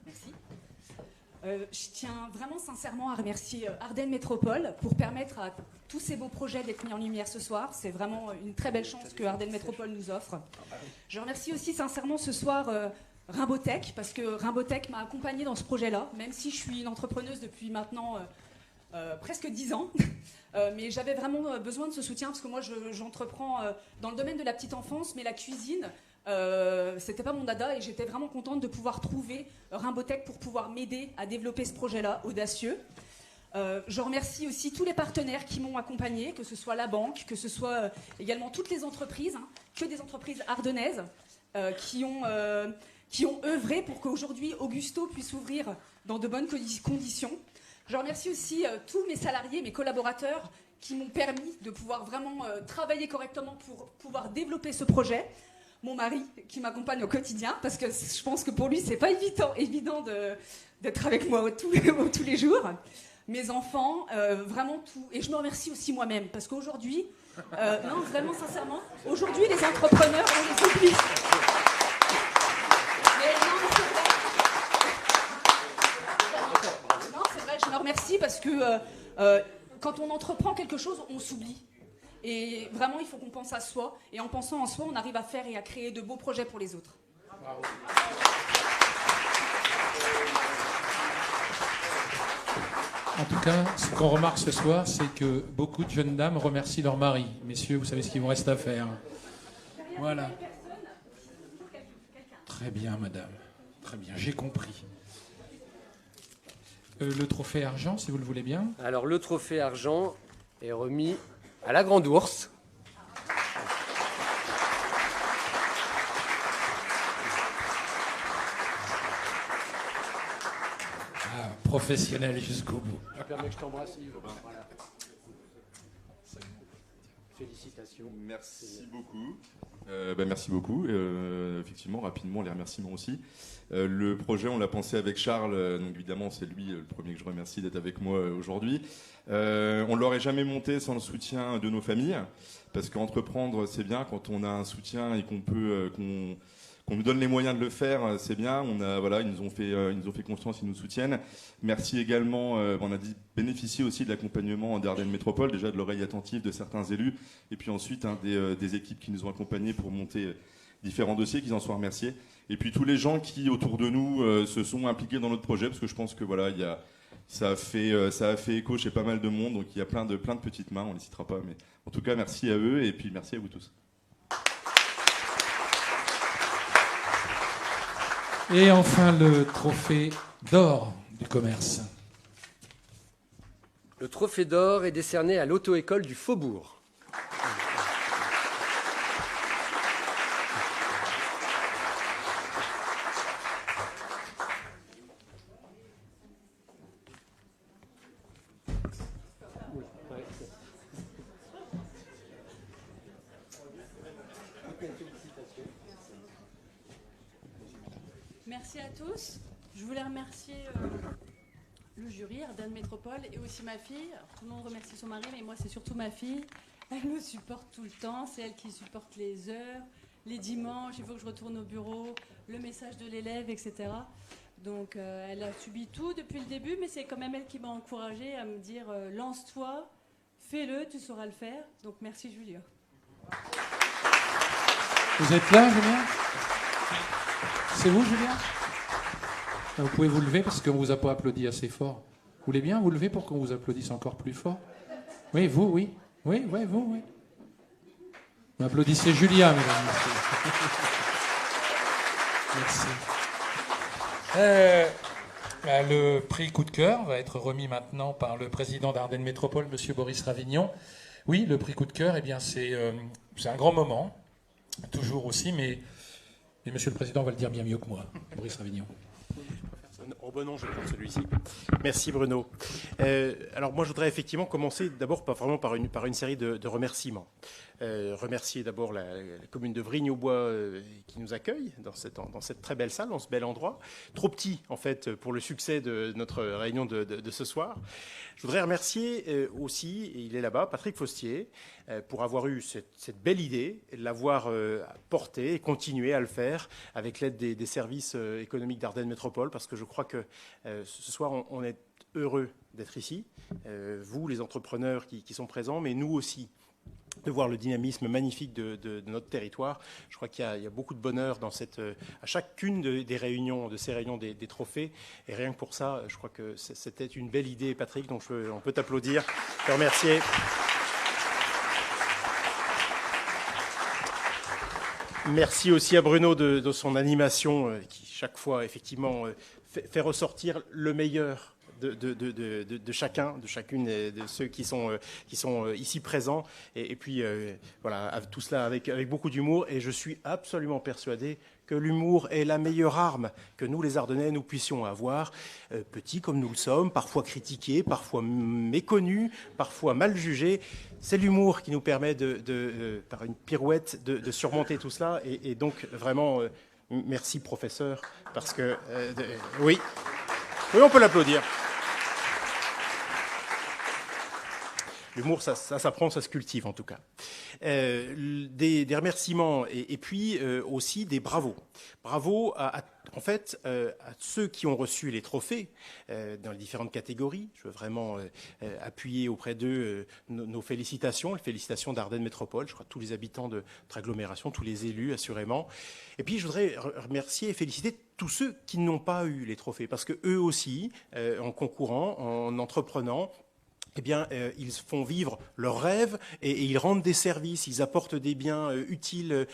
Merci. Je tiens vraiment sincèrement à remercier Ardennes Métropole pour permettre à tous ces beaux projets d'être mis en lumière ce soir. C'est vraiment une très belle chance que Ardennes Métropole nous offre. Je remercie aussi sincèrement ce soir Rimbotech, parce que Rimbotech m'a accompagnée dans ce projet-là, même si je suis une entrepreneuse depuis maintenant presque 10 ans. Mais j'avais vraiment besoin de ce soutien, parce que moi, j'entreprends dans le domaine de la petite enfance, mais la cuisine, c'était pas mon dada, et j'étais vraiment contente de pouvoir trouver Rimbotech pour pouvoir m'aider à développer ce projet-là, audacieux. Je remercie aussi tous les partenaires qui m'ont accompagnée, que ce soit la banque, que ce soit également toutes les entreprises, que des entreprises ardennaises, qui ont œuvré pour qu'aujourd'hui Augusto puisse ouvrir dans de bonnes conditions. Je remercie aussi tous mes salariés, mes collaborateurs qui m'ont permis de pouvoir vraiment travailler correctement pour pouvoir développer ce projet. Mon mari qui m'accompagne au quotidien, parce que je pense que pour lui, c'est pas évident d'être avec moi tous les jours. Mes enfants, vraiment tout. Et je me remercie aussi moi-même, parce qu'aujourd'hui, non, vraiment sincèrement, aujourd'hui, les entrepreneurs, on les oublie. Je me remercie parce que quand on entreprend quelque chose, on s'oublie. Et vraiment, il faut qu'on pense à soi. Et en pensant en soi, on arrive à faire et à créer de beaux projets pour les autres. Bravo. En tout cas, ce qu'on remarque ce soir, c'est que beaucoup de jeunes dames remercient leur mari. Messieurs, vous savez ce qu'il vous reste à faire. Voilà. Très bien, madame. Très bien, j'ai compris. Le trophée argent, si vous le voulez bien. Alors, le trophée argent est remis à la Grande Ourse. Ah, professionnel jusqu'au bout. Je permets que je t'embrasse, Yves. Voilà. Félicitations. Merci beaucoup. Merci beaucoup. Effectivement, rapidement, les remerciements aussi. Le projet, on l'a pensé avec Charles, donc évidemment, c'est lui le premier que je remercie d'être avec moi aujourd'hui. On ne l'aurait jamais monté sans le soutien de nos familles, parce qu'entreprendre, c'est bien quand on a un soutien et qu'on peut, qu'on nous donne les moyens de le faire, c'est bien. Ils nous ont fait confiance, ils nous soutiennent. Merci également. On a bénéficié aussi de l'accompagnement d'Ardennes Métropole, déjà de l'oreille attentive de certains élus, et puis ensuite des équipes qui nous ont accompagnés pour monter différents dossiers, qu'ils en soient remerciés. Et puis tous les gens qui autour de nous se sont impliqués dans notre projet, parce que je pense que voilà, ça a fait écho chez pas mal de monde, donc il y a plein de petites mains, on ne les citera pas, mais en tout cas merci à eux et puis merci à vous tous. Et enfin, le trophée d'or du commerce. Le trophée d'or est décerné à l'auto-école du Faubourg. Merci à tous. Je voulais remercier le jury, Ardennes Métropole, et aussi ma fille. Alors, tout le monde remercie son mari, mais moi, c'est surtout ma fille. Elle me supporte tout le temps. C'est elle qui supporte les heures, les dimanches, il faut que je retourne au bureau, le message de l'élève, etc. Donc, elle a subi tout depuis le début, mais c'est quand même elle qui m'a encouragée à me dire lance-toi, fais-le, tu sauras le faire. Donc, merci, Julia. Vous êtes là, Julien ? C'est vous, Julien ? Vous pouvez vous lever parce qu'on ne vous a pas applaudi assez fort. Vous voulez bien vous lever pour qu'on vous applaudisse encore plus fort ? Oui, vous, oui. Oui, ouais, vous, oui. Vous applaudissez Julia, mesdames et messieurs. Merci. Le prix coup de cœur va être remis maintenant par le président d'Ardennes Métropole, M. Boris Ravignon. Oui, le prix coup de cœur, eh bien, c'est un grand moment, toujours aussi, mais Monsieur le Président va le dire bien mieux que moi, Boris Ravignon. Oh ben non, je vais prendre celui-ci. Merci Bruno. Alors moi je voudrais effectivement commencer d'abord vraiment par une série de remerciements. Remercier d'abord la commune de Vrigne-aux-Bois qui nous accueille dans cette très belle salle, dans ce bel endroit. Trop petit en fait pour le succès de notre réunion de ce soir. Je voudrais remercier aussi, et il est là-bas, Patrick Fostier, pour avoir eu cette belle idée, l'avoir portée et continuer à le faire avec l'aide des services économiques d'Ardennes Métropole, parce que je crois que ce soir on est heureux d'être ici, vous les entrepreneurs qui sont présents, mais nous aussi. de voir le dynamisme magnifique de notre territoire. Je crois qu'il y a beaucoup de bonheur dans à chacune des réunions, de ces réunions des trophées. Et rien que pour ça, je crois que c'était une belle idée, Patrick, donc on peut t'applaudir, te remercier. Merci aussi à Bruno de son animation qui, chaque fois, effectivement, fait ressortir le meilleur de chacun, de chacune de ceux qui sont ici présents. Et puis, voilà, tout cela avec beaucoup d'humour. Et je suis absolument persuadé que l'humour est la meilleure arme que nous, les Ardennais, nous puissions avoir, petits comme nous le sommes, parfois critiqués, parfois méconnus, parfois mal jugés. C'est l'humour qui nous permet, par une pirouette, de surmonter tout cela. Et donc, vraiment, merci, professeur, parce que... oui, on peut l'applaudir. L'humour, ça s'apprend, ça se cultive en tout cas. Des remerciements et puis aussi des bravos. Bravo en fait, à ceux qui ont reçu les trophées dans les différentes catégories. Je veux vraiment appuyer auprès d'eux nos félicitations, les félicitations d'Ardennes Métropole. Je crois tous les habitants de notre agglomération, tous les élus assurément. Et puis je voudrais remercier et féliciter tous ceux qui n'ont pas eu les trophées, parce que eux aussi, en concourant, en entreprenant, eh bien, ils font vivre leurs rêves et ils rendent des services, ils apportent des biens utiles,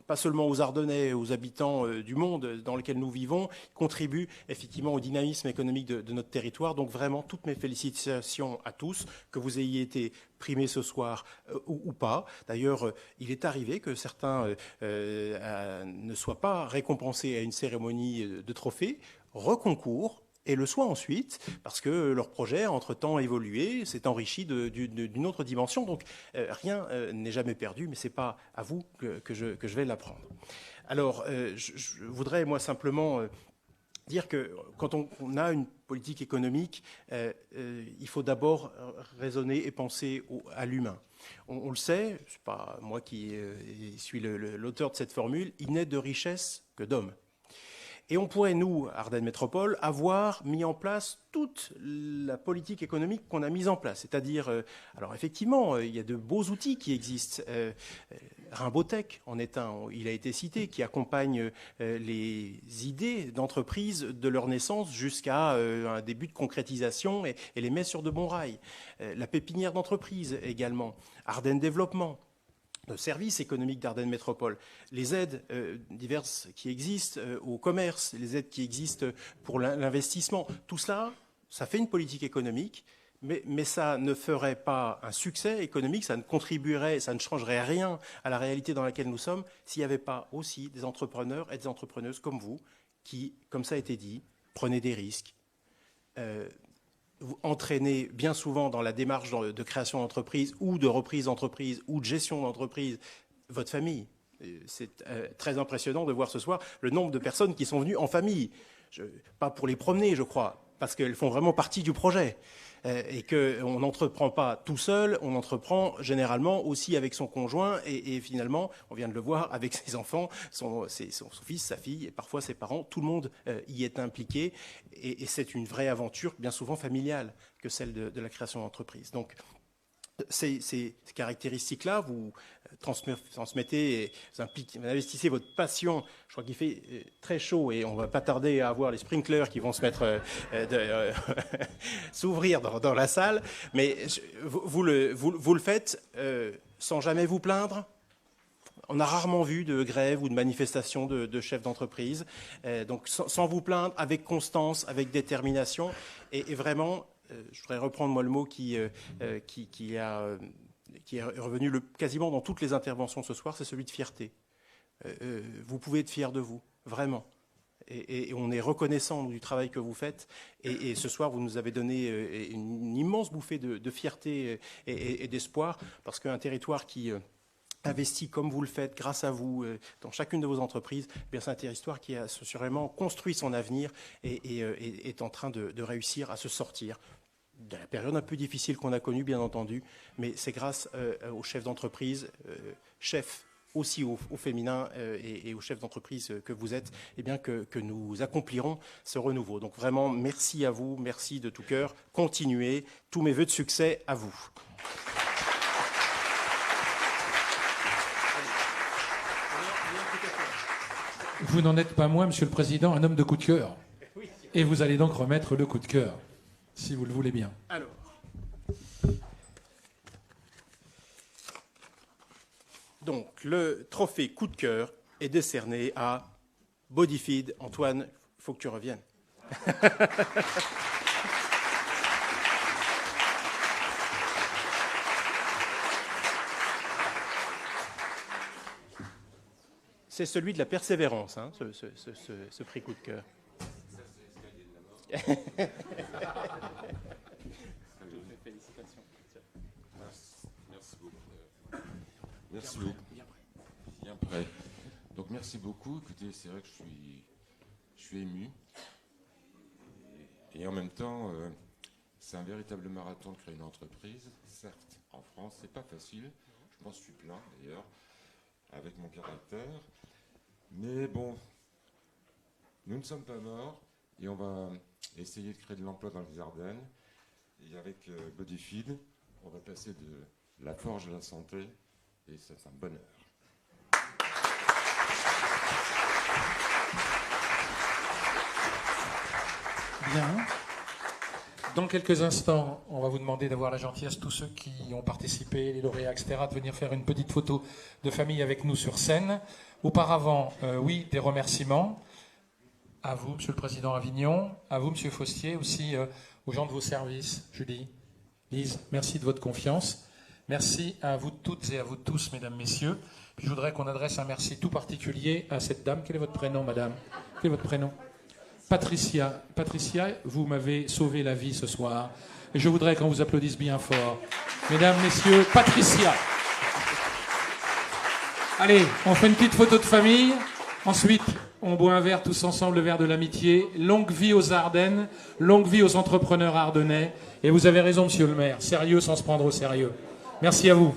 pas seulement aux Ardennais, aux habitants du monde dans lequel nous vivons, ils contribuent effectivement au dynamisme économique de notre territoire. Donc vraiment, toutes mes félicitations à tous, que vous ayez été primés ce soir ou pas. D'ailleurs, il est arrivé que certains ne soient pas récompensés à une cérémonie de trophée, reconcourent, et le soient ensuite, parce que leur projet, entre-temps, a évolué, s'est enrichi d'une autre dimension. Donc, rien n'est jamais perdu, mais ce n'est pas à vous que je vais l'apprendre. Alors, je voudrais, moi, simplement dire que quand on a une politique économique, il faut d'abord raisonner et penser à l'humain. On le sait, ce n'est pas moi qui suis l'auteur de cette formule, il n'est de richesse que d'hommes. Et on pourrait, nous, Ardennes Métropole, avoir mis en place toute la politique économique qu'on a mise en place. C'est-à-dire, alors effectivement, il y a de beaux outils qui existent. Rimbotech en est un, il a été cité, qui accompagne les idées d'entreprise de leur naissance jusqu'à un début de concrétisation et les met sur de bons rails. La pépinière d'entreprise également, Ardennes Développement, le service économique d'Ardennes Métropole, les aides diverses qui existent au commerce, les aides qui existent pour l'investissement, tout cela, ça fait une politique économique, mais ça ne ferait pas un succès économique, ça ne contribuerait, ça ne changerait rien à la réalité dans laquelle nous sommes s'il n'y avait pas aussi des entrepreneurs et des entrepreneuses comme vous qui, comme ça a été dit, prenaient des risques, vous entraînez bien souvent dans la démarche de création d'entreprise ou de reprise d'entreprise ou de gestion d'entreprise votre famille. C'est très impressionnant de voir ce soir le nombre de personnes qui sont venues en famille. Pas pour les promener, je crois, parce qu'elles font vraiment partie du projet. Et qu'on n'entreprend pas tout seul, on entreprend généralement aussi avec son conjoint et finalement, on vient de le voir, avec ses enfants, son fils, sa fille et parfois ses parents, tout le monde y est impliqué et c'est une vraie aventure bien souvent familiale que celle de la création d'entreprise. Donc, ces caractéristiques-là, vous transmettez et vous investissez votre passion. Je crois qu'il fait très chaud et on ne va pas tarder à avoir les sprinklers qui vont se mettre s'ouvrir dans la salle. Mais vous le faites sans jamais vous plaindre. On a rarement vu de grève ou de manifestation de chefs d'entreprise. Donc sans vous plaindre, avec constance, avec détermination et vraiment... je voudrais reprendre moi le mot qui est revenu quasiment dans toutes les interventions ce soir, c'est celui de fierté. Vous pouvez être fiers de vous, vraiment. Et on est reconnaissant du travail que vous faites. Et ce soir, vous nous avez donné une immense bouffée de fierté et d'espoir, parce qu'un territoire qui investi comme vous le faites, grâce à vous, dans chacune de vos entreprises, eh bien c'est un territoire qui a assurément construit son avenir et est en train de réussir à se sortir de la période un peu difficile qu'on a connue, bien entendu, mais c'est grâce aux chefs d'entreprise, chefs aussi au féminin et aux chefs d'entreprise que vous êtes, eh bien que nous accomplirons ce renouveau. Donc vraiment, merci à vous, merci de tout cœur, continuez, tous mes vœux de succès à vous. Vous n'en êtes pas moins, Monsieur le Président, un homme de coup de cœur. Et vous allez donc remettre le coup de cœur, si vous le voulez bien. Alors. Donc, le trophée coup de cœur est décerné à Bodyfeed. Antoine, il faut que tu reviennes. C'est celui de la persévérance, hein, ce prix coup de cœur. Félicitations. Merci beaucoup. Merci beaucoup. Bien prêt. Donc merci beaucoup. Écoutez, c'est vrai que je suis ému. Et en même temps, c'est un véritable marathon de créer une entreprise. Certes, en France, c'est pas facile. Je m'en suis plaint d'ailleurs, avec mon caractère. Mais bon, nous ne sommes pas morts et on va essayer de créer de l'emploi dans les Ardennes. Et avec Bodyfeed, on va passer de la forge à la santé et c'est un bonheur. Bien. Dans quelques instants, on va vous demander d'avoir la gentillesse, tous ceux qui ont participé, les lauréats, etc., de venir faire une petite photo de famille avec nous sur scène. Auparavant, oui, des remerciements à vous, Monsieur le Président Avignon, à vous, Monsieur Faustier, aussi aux gens de vos services, Julie, Lise, merci de votre confiance. Merci à vous toutes et à vous tous, mesdames, messieurs. Puis je voudrais qu'on adresse un merci tout particulier à cette dame. Quel est votre prénom, madame? Quel est votre prénom? Patricia. Patricia, vous m'avez sauvé la vie ce soir. Et je voudrais qu'on vous applaudisse bien fort. Mesdames, messieurs, Patricia. Allez, on fait une petite photo de famille. Ensuite, on boit un verre tous ensemble, le verre de l'amitié. Longue vie aux Ardennes, longue vie aux entrepreneurs ardennais. Et vous avez raison, monsieur le maire, sérieux sans se prendre au sérieux. Merci à vous.